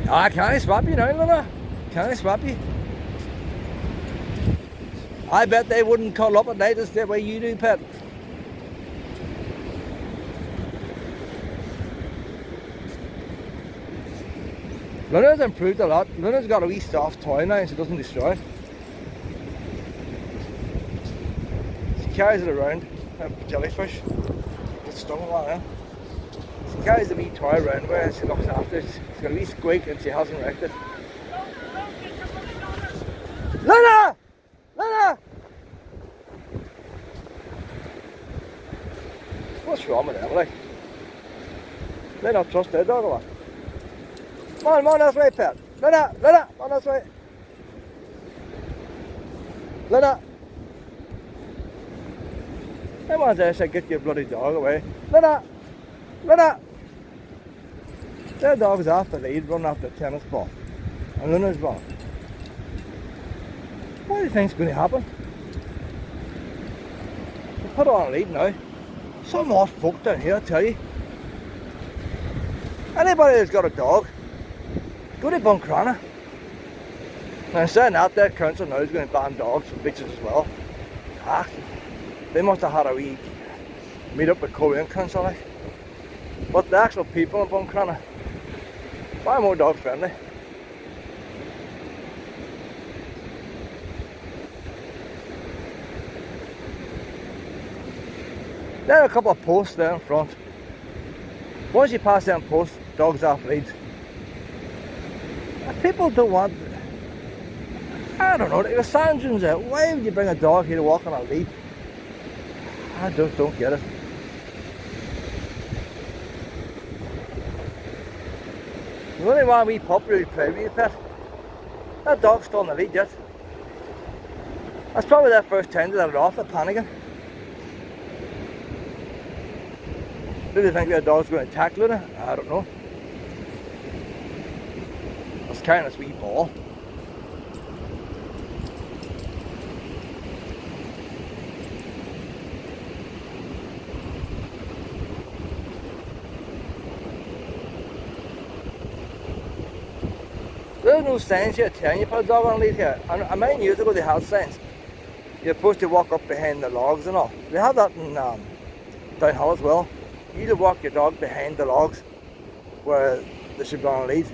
Ah, can I swap you now, Luna? Can I swap you? I bet they wouldn't curl up at night just the way you do, pet. Luna's improved a lot. Luna's got a wee soft toy now so it doesn't destroy it. She carries it around, a jellyfish. Gets stung a lot, eh? She carries the wee toy around where she looks after it. She's got a wee squeak and she hasn't wrecked it. Luna! Luna! What's wrong with them, like? They don't trust their dog a lot. Come on this way, pet. Luna, Luna, come on this way. Luna. Come on, there, say, get your bloody dog away. Luna, Luna. Their dog's off the lead, running after the tennis ball. And Luna's ball. What do you think's going to happen? We'll put her on a lead now. Some odd folk down here, I tell you. Anybody that's got a dog, go to Buncrana. Now, saying that, their council now is going to ban dogs from beaches as well. Ah, they must have had a wee meet up with Korean council, like. But the actual people in Buncrana, far more dog friendly. There are a couple of posts there in front. Once you pass them posts, dogs off leads. If people don't want, I don't know, the sand dunes there, why would you bring a dog here to walk on a lead? I just don't get it. The only one we pup really play with, pet. That dog's still on the lead yet. That's probably their first time to let it off, they're panicking. Do they think their dog's going to attack Luna? I don't know. It's carrying this wee ball. There's no signs here telling you put a dog on a lead here. And a million years ago they had signs. You're supposed to walk up behind the logs and all. They have that in downhill as well. You to walk your dog behind the logs where they should be on a lead.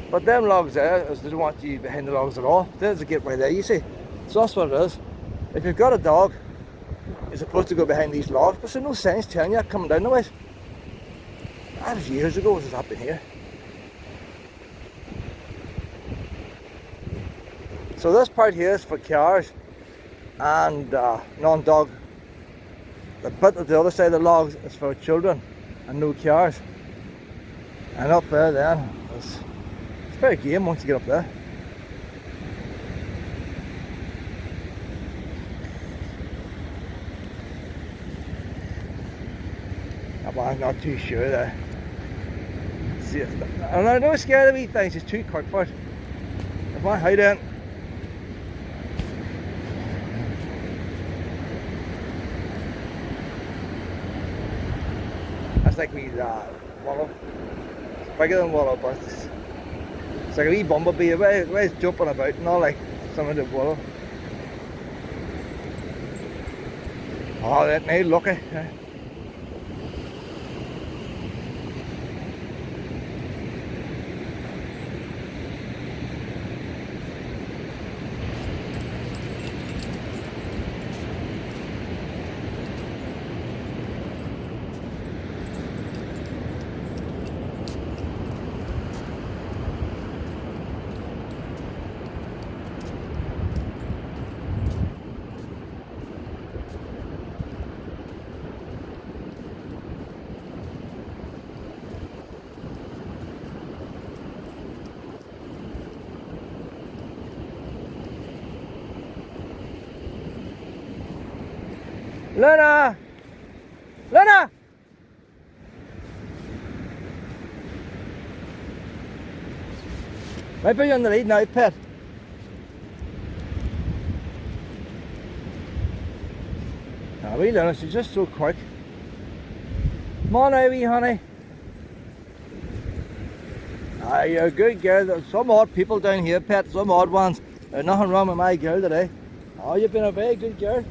But them logs there, they don't want you behind the logs at all. There's a gateway there, you see. So that's what it is. If you've got a dog, you're supposed to go behind these logs, but there's no sense telling you that coming down the way. That was years ago this has happened here. So this part here is for cars and non-dog. The bit at the other side of the logs is for children and no cars. And up there then, it's fair game once you get up there. I'm not too sure there. See, I'm not scared of these things, it's too quick for it. If I hide in. That's like we wallow. It's bigger than wallow, but it's like a wee bumblebee. It's jumping about and all like some of the wallow. Oh, that ain't lucky. Luna! Luna! Might put you on the lead now, pet. Ah, wee Luna, she's just so quick. Come on now, wee honey. Ah, you're a good girl. There's some odd people down here, pet, some odd ones. There's nothing wrong with my girl today. Oh, you've been a very good girl.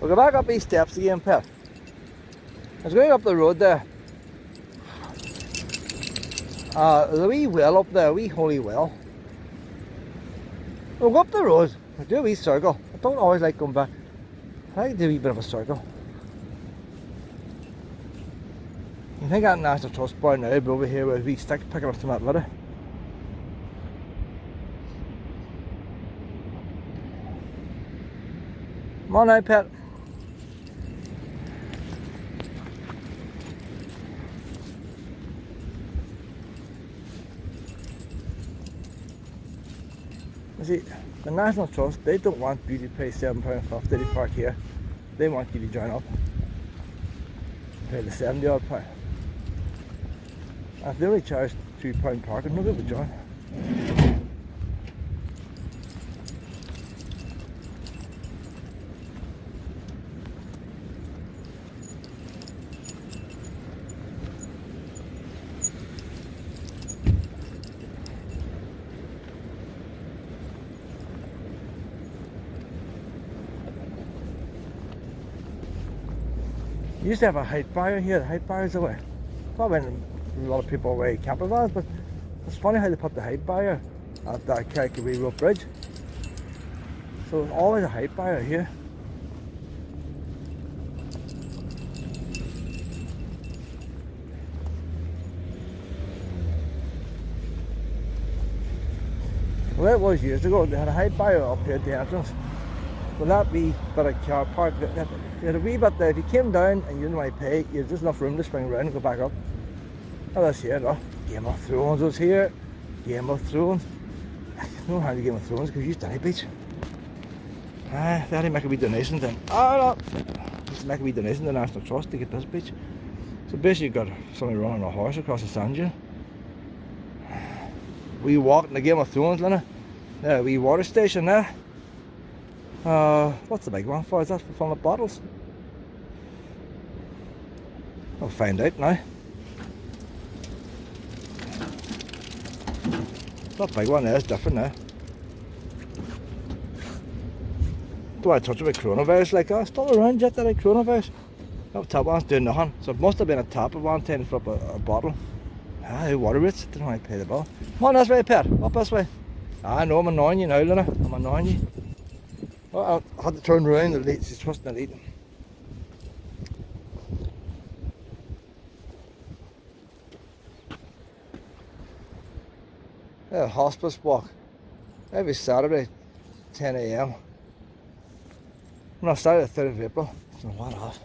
We'll go back up these steps again, pet. It's going up the road there. There's a wee well up there, a wee holy well. We'll go up the road, we'll do a wee circle. I don't always like going back. I like to do a wee bit of a circle. You think that National Trust bar now, but over here with a wee stick picking up some of that litter. Come on now, pet. You see, the National Trust, they don't want you to pay £7.50 to park here. They want you to join up. Pay the £70 pound. If they only charge £2 parking, nobody would join. You used to have a height barrier here. The height barrier's away. Probably a lot of people away camper vans, but it's funny how they put the height barrier at that Kerry Road Bridge. So there's always a height barrier here. The way it was years ago, they had a height barrier up here at the entrance. Will that be but a car park? You had a wee bit there. If you came down and you didn't want to pay, you had just enough room to swing around and go back up. Oh, that's here, no. Game of Thrones was here. Game of Thrones. I don't know how to Game of Thrones because you used Danny Beach. They had to make a wee donation then. Oh no! Just make a wee donation to the National Trust to get this beach. So basically you've got somebody running a horse across the sand dune. We walked in the Game of Thrones, Lena. There, a wee water station there. What's the big one for? Is that for filling up bottles? I'll find out now. That big one there is different now. Don't want to touch it with coronavirus like that. Still around yet, that like coronavirus. That top one's doing nothing. So it must have been a tap at one time for a bottle. The water rates, didn't want to pay the bill. Come on this way, pet. Up this way. I know I'm annoying you now, Lena. I'm annoying you. Oh, I had to turn around, the lead, she's trusting the lead. Yeah, hospice walk. Every Saturday, 10 AM. When I started the 3rd of April, so what off.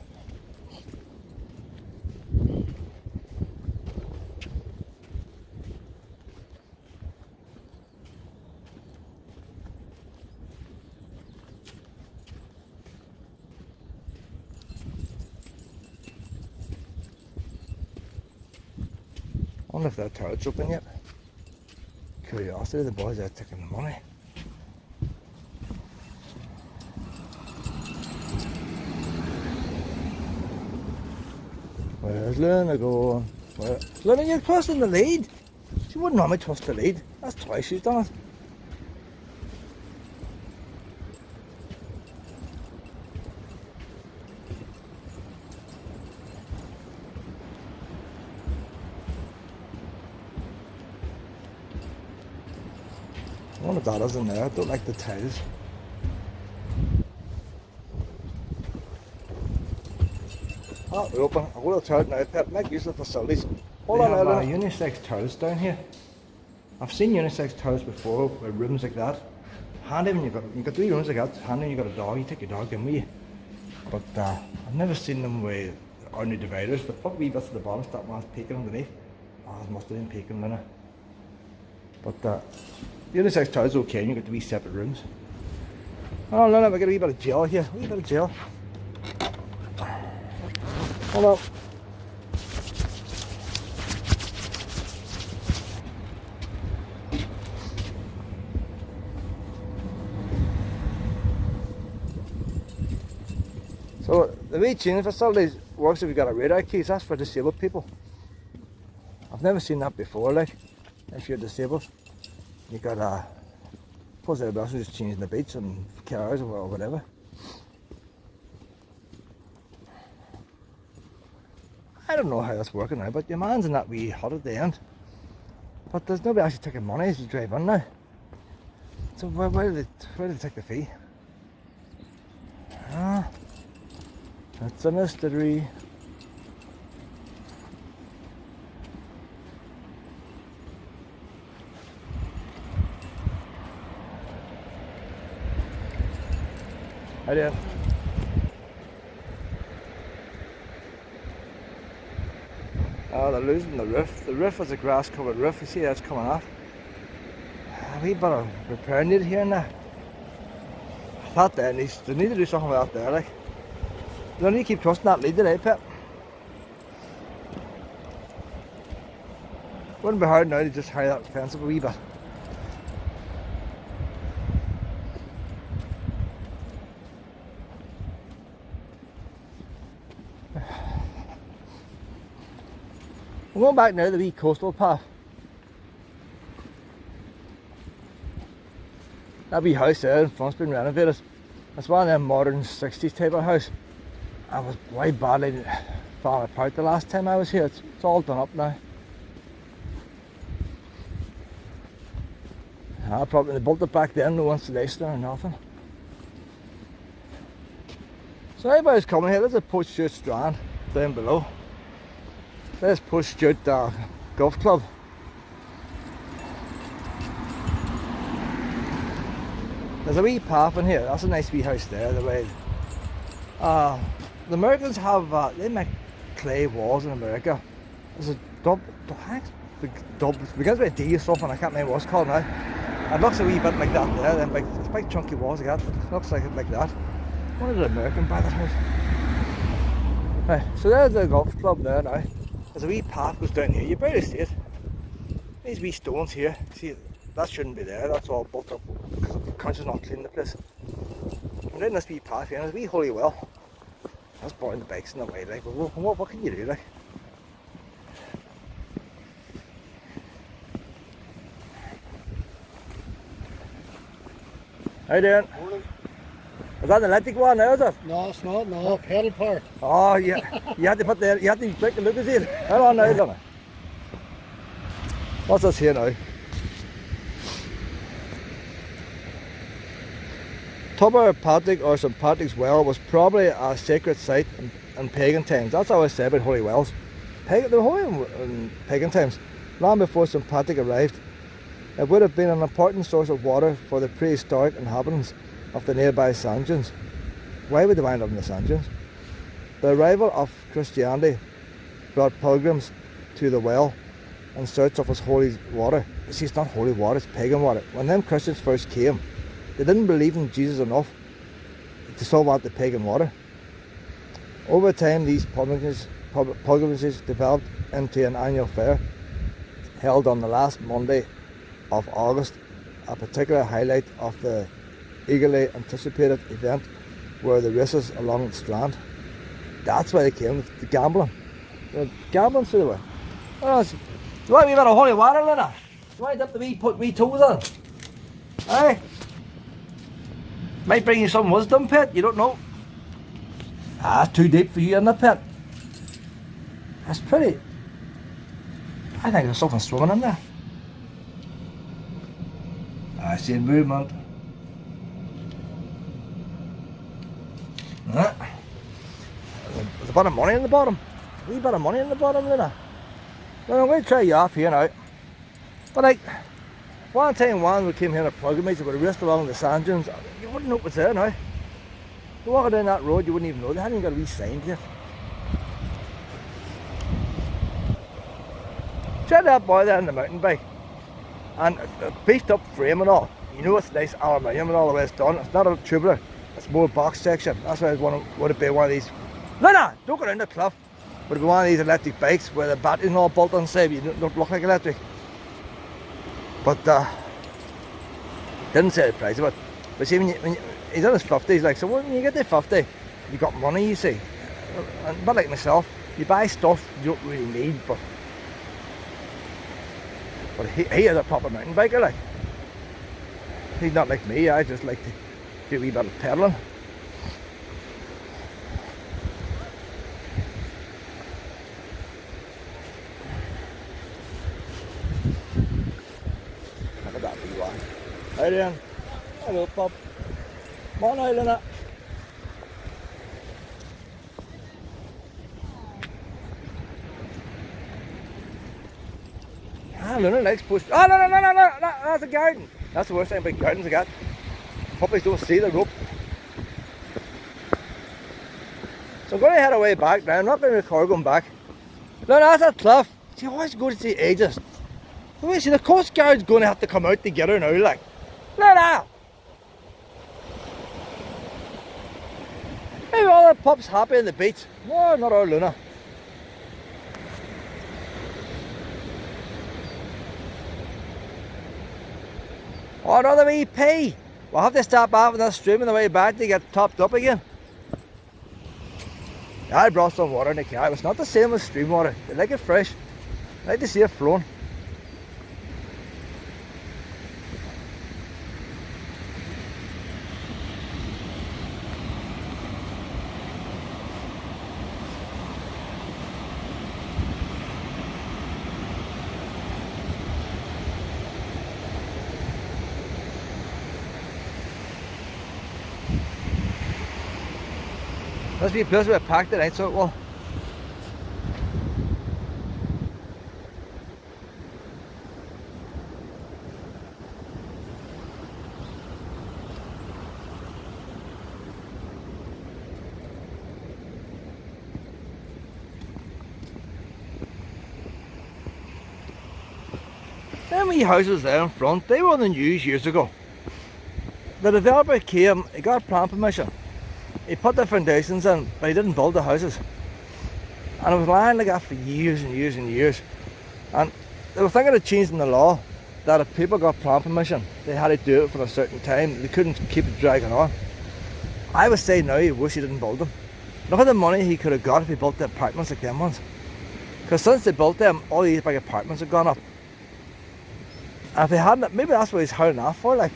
I wonder if that toilet's open yet. Curiosity, the boys are taking the money. Where's Luna going? Luna, you're trusting the lead. She wouldn't normally trust the lead. That's twice she's done it. I wonder if that is in there. I don't like the tiles. Oh, we're open. I'll go to the toilet now, Pep. Make use of the facilities. Hold on, there are unisex toilets down here. I've seen unisex toilets before with rooms like that. Handy when you've got 3 rooms like that. Handy when you've got a dog, you take your dog in with you. But I've never seen them with only dividers. But up wee bits at the bottom, that one's peeking underneath. Oh, it must have been peeking, Lena. But the unisex toilet's okay, and you've got 3 separate rooms. Oh, Lena, we got a wee bit of gel here. A wee bit of gel. Hold up. So the way changing facilities works if you've got a radar keys, that's for disabled people. I've never seen that before, like, if you're disabled. You got suppose everybody else is just changing the beats and cars or whatever. I don't know how that's working now, but your man's in that wee hut at the end. But there's nobody actually taking money as you drive in now. So where do they take the fee? That's a mystery. Hi there. Oh, they're losing the roof. The roof is a grass covered roof. You see that's coming off. A wee bit of repair needed here and there. I thought they need to do something about that there, like. You don't need to keep trusting that lead today, Pip. Wouldn't be hard now to just hire that fence up a wee bit. I'm going back now to the wee coastal path. That wee house there in front's been renovated. It's one of them modern 60s type of house. I was way badly falling apart the last time I was here. It's all done up now. Probably they built it back then, no installation or nothing. So anybody's coming here, there's a Portstewart Strand down below. There's Portstewart Golf Club. There's a wee path in here. That's a nice wee house there. The way the Americans have they make clay walls in America. There's a dub. It begins with a D or something. I can't remember what it's called now. It looks a wee bit like that there. Then big chunky walls like that. It looks like it like that. What is the American by that house? Right, so there's the golf club there now. There's a wee path goes down here. You barely see it. These wee stones here. See, that shouldn't be there. That's all built up because the country's not cleaning the place. And then this wee path here, there's a wee holy well. That's boring the bikes in the way, like. But what can you do, like? How you doing? Morning. Is that an electric one now, is it? No, it's not. No, pedal power. Oh, yeah. You had to put the, you had to take a look at it. Hold on now, Donna. What's this here now? Tubber Patrick or St Patrick's Well was probably a sacred site in pagan times. That's how I say about holy wells. They were holy in pagan times, long before St Patrick arrived. It would have been an important source of water for the prehistoric inhabitants of the nearby sand dunes. Why would they wind up in the sand dunes? The arrival of Christianity brought pilgrims to the well in search of its holy water. You see, it's not holy water, it's pagan water. When them Christians first came, they didn't believe in Jesus enough to still want the pagan water. Over time, these pilgrimages developed into an annual fair held on the last Monday of August. A particular highlight of the eagerly anticipated event were the races along the Strand. That's why they came, the gambling. The gambling through the way. Do you want me a bit of holy water, Lena? Do you want to dip the put wee toes on? Aye? Might bring you some wisdom, Pet, you don't know. It's too deep for you in the pit. That's pretty. I think there's something swimming in there. I see movement. There's a bit of money in the bottom. A wee bit of money in the bottom, Lena. Well, I'm going to try you off here now. But like, one time we came here on a pilgrimage, we would have raced along the sand dunes. You wouldn't know what's there now. You walk down that road, you wouldn't even know. They hadn't even got a wee sign here. Check that boy there in the mountain bike. And a beefed up frame and all. You know it's nice aluminium and all the way it's done. It's not a tubular, it's more box section. That's why would it be one of these. No, don't go down the cliff. Would it be one of these electric bikes where the battery's all bolt on side, you don't look like electric. But didn't say the price of it. But see, when he's in his 50s, like, so when you get to 50, you got money, you see. And, but like myself, you buy stuff you don't really need, but he is a proper mountain biker, like. He's not like me, I just like to do a wee bit of pedaling. Look at that wee one. How you doing? Hello, Bob. Come on out, Lena. Luna likes push. Oh, no, that's a garden. That's the worst thing about gardens I got. Puppies don't see the rope. So I'm going to head away back now. I'm not going to record going back. No, that's a cliff. See, always go to see ages. Wait, see, the Coast Guard's going to have to come out to get her now, like. Look at maybe all the pups happy on the beach. No, not our Luna. Oh, another wee pea. We'll have to stop off in that stream on the way back to get topped up again. I brought some water in the car. It's not the same as stream water. They like it fresh. I like to see it flowing. Must be a place where I packed it, ain't so it will. Them wee houses there in front, they were on the news years ago. The developer came, he got plan permission. He put the foundations in, but he didn't build the houses. And it was lying like that for years and years and years. And they were thinking of changing the law, that if people got plan permission, they had to do it for a certain time. They couldn't keep it dragging on. I would say now, he wish he didn't build them. Look at the money he could have got if he built the apartments like them ones. Because since they built them, all these big apartments have gone up. And if they hadn't, maybe that's what he's howling off for. Like,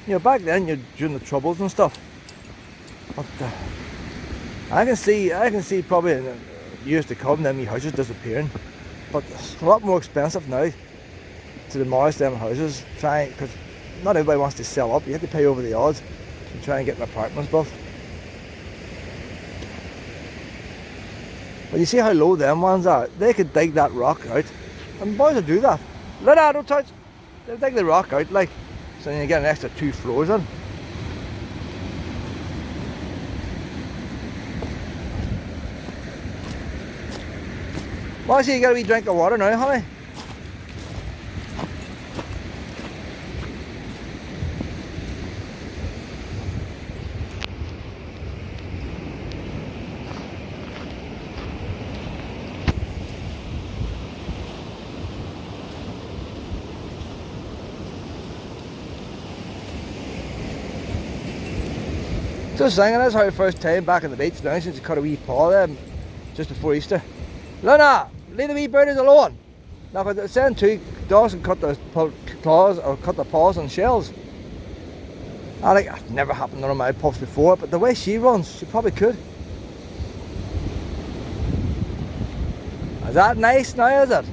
you know, back then, you're during the troubles and stuff. But I can see probably in the years to come, them houses disappearing. But it's a lot more expensive now to demolish them houses, because not everybody wants to sell up. You have to pay over the odds to try and get an apartment built. But you see how low them ones are? They could dig that rock out, and boys will do that. Look at that, don't touch. They'll dig the rock out, like, so you get an extra 2 floors in. Well, see, you got a wee drink of water now, honey. Just saying, that's our first time back in the beach now since you cut a wee paw there just before Easter. Luna, leave the wee birdies alone. Now, if I send 2 dogs and cut their claws or cut their paws on shells. I think that's never happened on my pups before, but the way she runs, she probably could. Is that nice now, is it?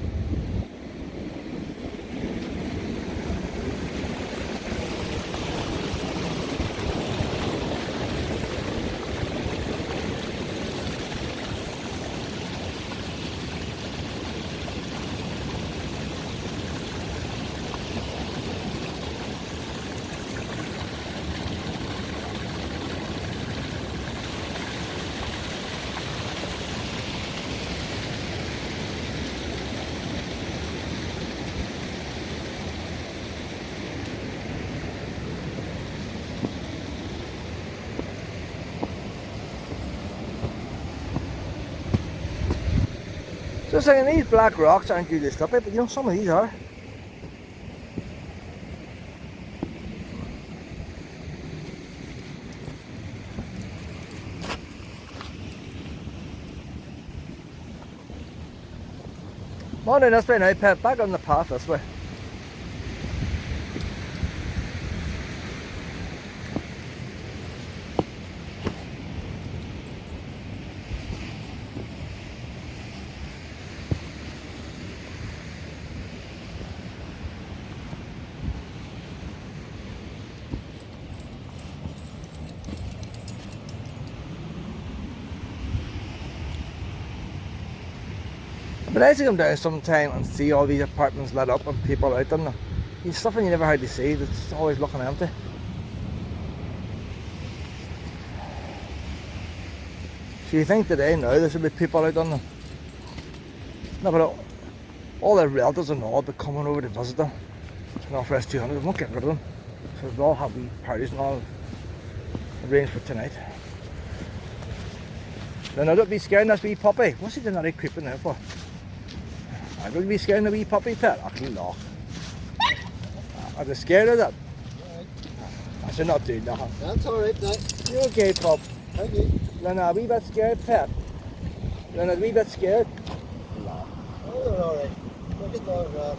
Just saying, these black rocks aren't usually slippery, but you know, some of these are. Morning, this way now, Pet. Back on the path this way. But I see come down sometime and see all these apartments lit up and people out in them. It's something you never hardly see, that's always looking empty. So you think today now there should be people out on them? No, but all their relatives and all will be coming over to visit them. Northwest 200, we won't get rid of them. So we'll all have wee parties and all arranged for tonight. Then I don't be scaring this wee puppy. What's he doing that creeping there for? I don't be scaring the wee puppy pet. I can laugh. Are they scared of that? I should not do that. That's alright now. You okay, pup? Thank you. Then a wee bit scared, pet. Then a wee bit scared. Oh, they're alright. Look at those.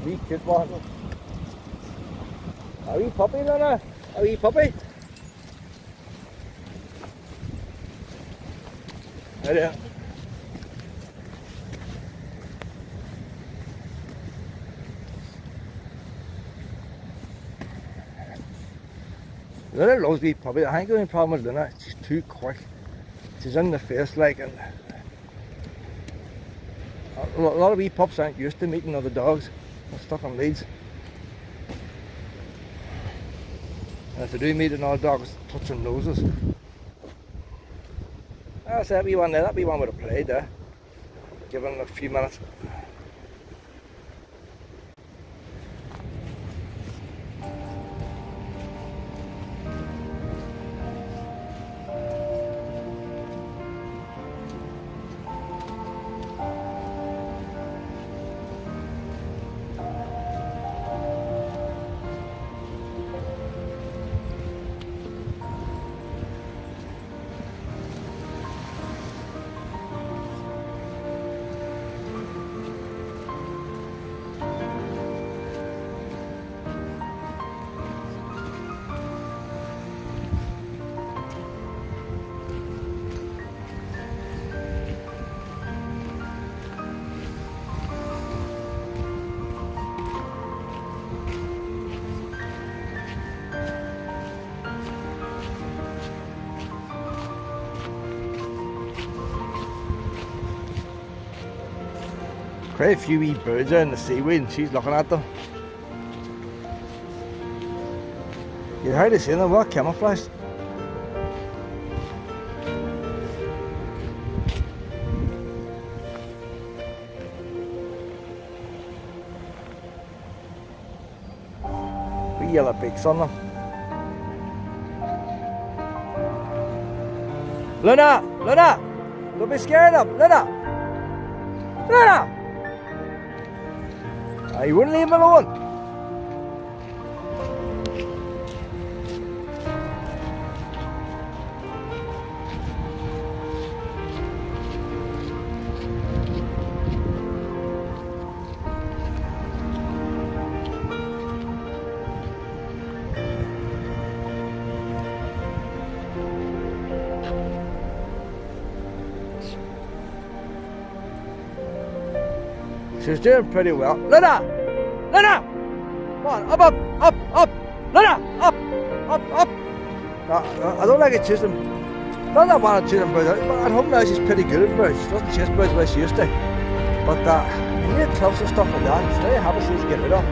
Wee cute one. A wee puppy, Lena. A wee puppy. There. Lena loves wee puppy. I think the only problem with Lena, she's too quick. She's in the face like, and a lot of wee pups aren't used to meeting other dogs. They're stuck on leads. And if they do meet another dog, it's touching noses. That's that wee one there. That wee one would have played there. Give him a few minutes. Quite a few wee birds are in the seaweed and she's looking at them. You hardly see them, what camouflage? Wee yellow beaks on them. Luna! Luna! Don't be scared of them! Luna! Luna! You wouldn't leave him alone. She's doing pretty well. Luna! Luna! Come on, up, up, up, up! Luna! Up! Up, up! No, I don't like it chasing. Not that I want to chase birds, but at home now she's pretty good at birds. She doesn't chase birds the way she used to. But you need clubs and stuff like that. It's very happy to get rid of.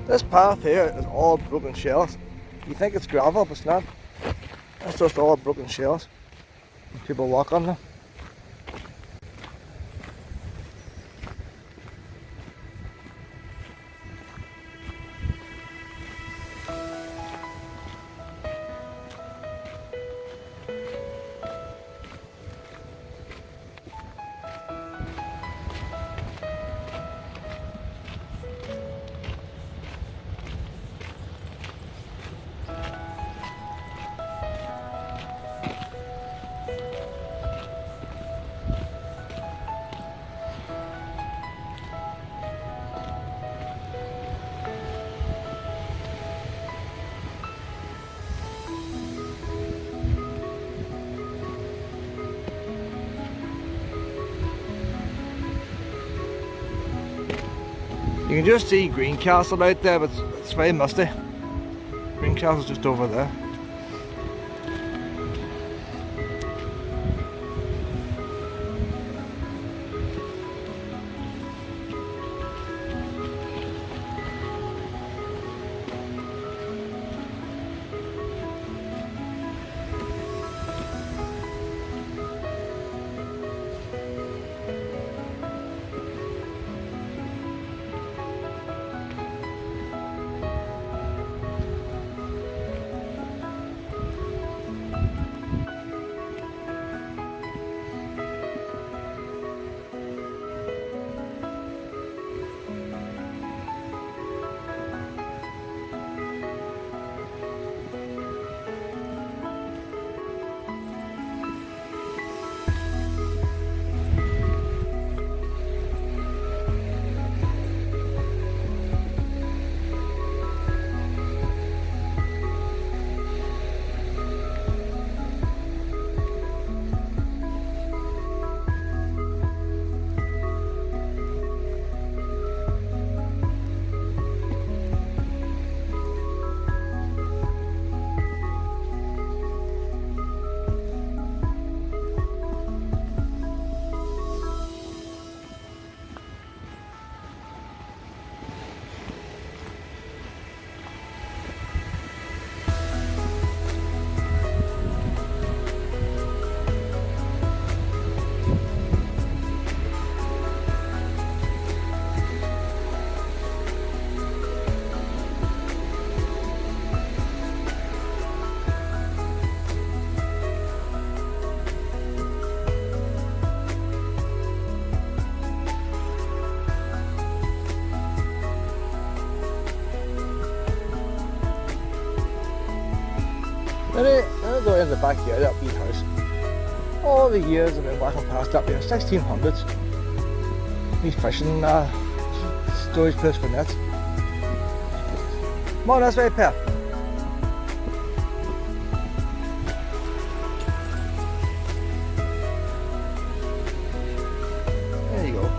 This path here is all broken shells. You think it's gravel, but it's not. It's just all broken shells. People walk on them. You can just see Greencastle out there, but it's very musty. Greencastle's just over there. Then I go in the backyard of that wee house. All the years I've been walking past up here, 1600s. Wee fishing storage place for nets. Come on, this way, Pep. There you go.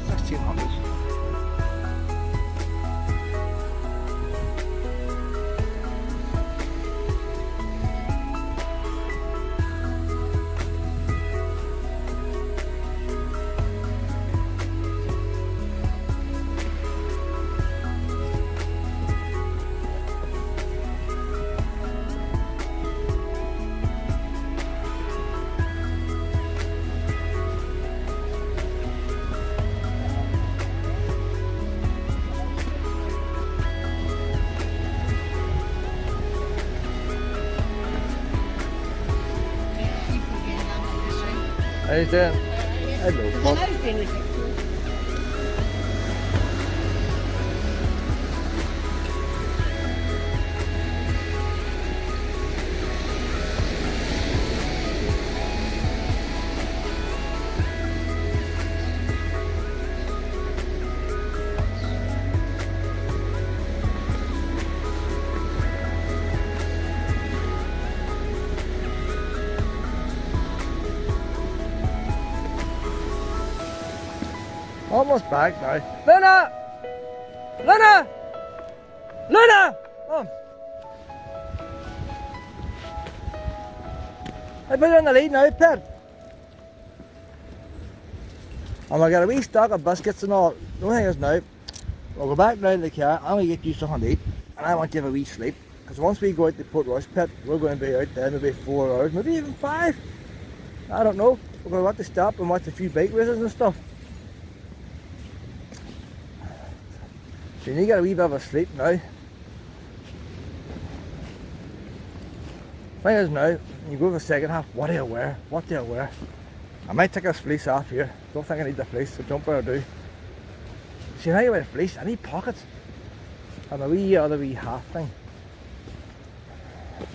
1600s. How you doing? Hello, Bob. Almost back now. Luna! Luna! Luna! Oh. I put her in the lead now, Pet. And I got a wee stock of biscuits and all. The only thing is now, we'll go back down to the car. I'm going to get you something to eat. And I want you to have a wee sleep. Because once we go out to Portstewart Strand, we're going to be out there maybe 4 hours, maybe even 5. I don't know. We're going to have to stop and watch a few bike races and stuff. So you need to get a wee bit of a sleep now. Thing is now, you go to the second half, what do you wear? What do you wear? I might take this fleece off here. Don't think I need the fleece, so don't better do. See, now you wear the fleece, I need pockets. And a wee other wee half thing. If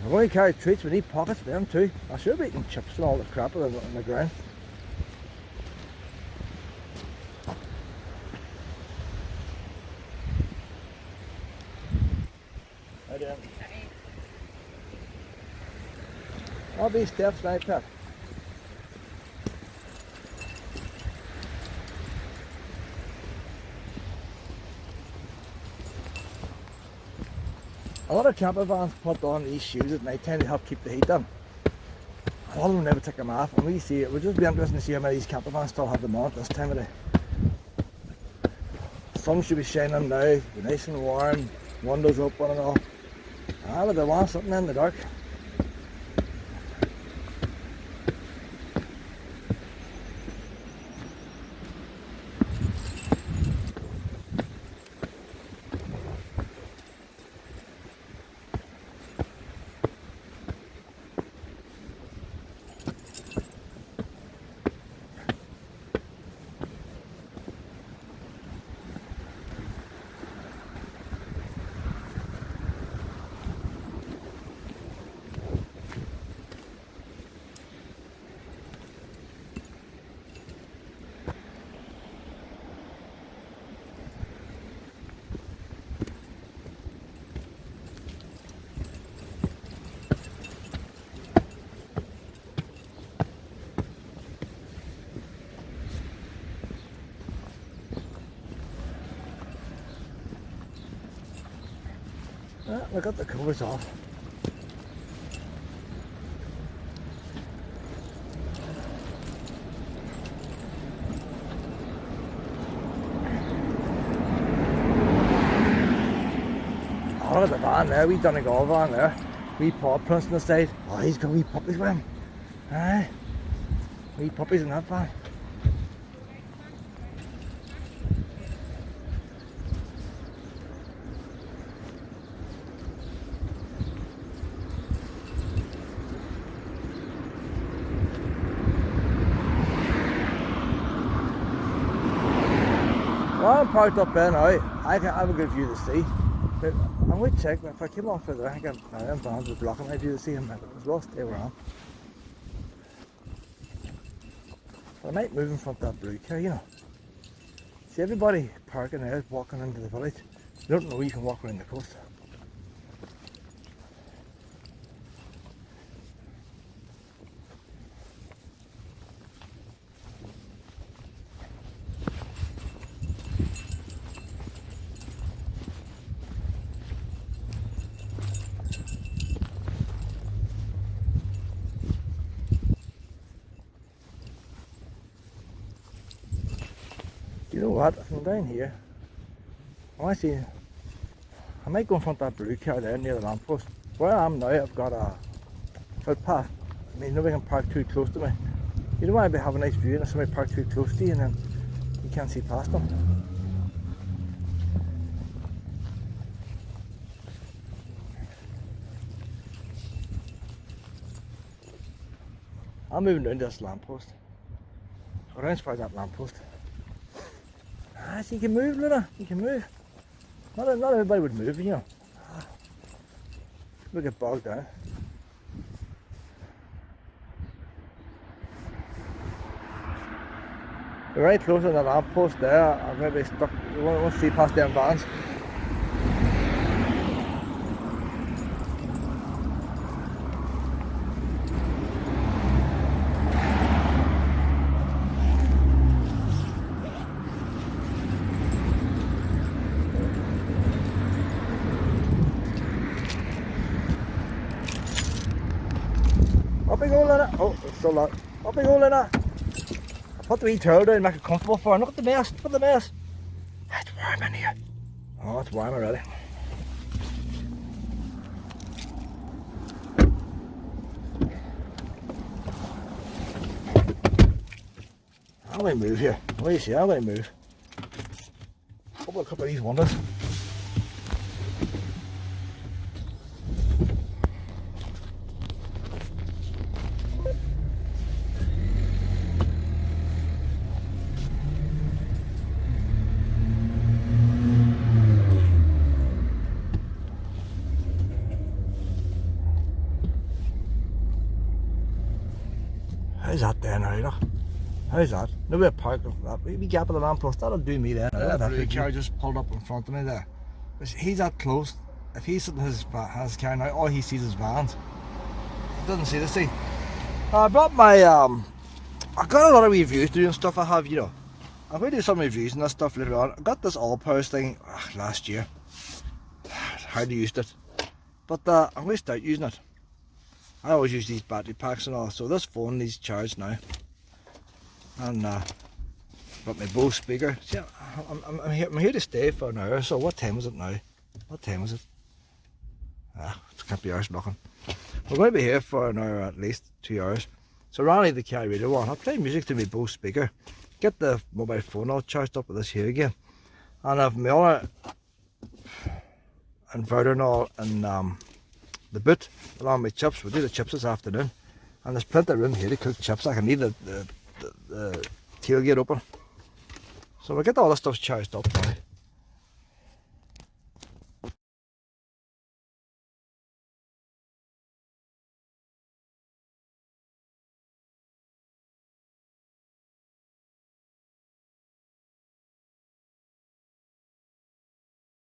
I'm going to carry treats, we need pockets for them too. I should be eating chips and all the crap on the ground. All these steps right up. A lot of camper vans put on these shoes at night time to help keep the heat in. A lot of them never take them off, and we see it. We'll just be interesting to see how many of these camper vans still have them on at this time of day. Sun should be shining now, be nice and warm, windows open and all. But they want something in the dark. I got the covers off. Oh, look at the van there, we done a golf van there. Wee paw prints on the side. Oh, he's got wee puppies with him. Aye. Wee puppies in that van. Well, I'm parked up there now. I have a good view to see. But I might check if I came off further. I think them vans were blocking my view to see him. As well stay around. I might move in front of that blue car, you know. See everybody parking there, walking into the village. They don't know you can walk around the coast. Do you know what? If I'm down here, I might go in front of that blue car there near the lamppost. Where I am now, I've got a footpath. I mean, nobody can park too close to me. You don't want to have a nice view and if somebody park too close to you and then you can't see past them. I'm moving down to this lamppost. Around as far as that lamppost. So you can move, Luna, you can move. Not everybody would move, you know. We'll get bogged down. We're right close to the lamppost there. I'm going to be stuck. We won't see past them vans. Up we go, Lena. Oh, it's still not. Up we go, Lena. I put the wee towel down and make it comfortable for her. Look at the mess. Look at the mess. It's warm in here. Oh, it's warm already. How do I move here? What do you see? How do I move? Open a couple of these windows. How's that there now, look? How's that? Nobody parked up that. We gap at the lamppost, that'll do me there. That blue car just pulled up in front of me there. He's that close. If he's sitting in his car now, all he sees is vans. He doesn't see the sea. I brought my, I got a lot of reviews doing stuff I have, you know. I'm going to do some reviews and that stuff later on. I got this all-powers thing last year. Hardly used it. But I'm going to start using it. I always use these battery packs and all, so this phone needs charged now. And got my Bose speaker. See, I'm here to stay for an hour, so what time is it now? What time is it? It can't be hours knocking. We're going to be here for an hour at least, 2 hours. So I'll leave the car radio on. I'll play music to my Bose speaker. Get the mobile phone all charged up with this here again. And I've my other inverter and all in the boot along with chips. We'll do the chips this afternoon. And there's plenty of room here to cook chips. I can leave the tailgate open. So we'll get all this stuff charged up now.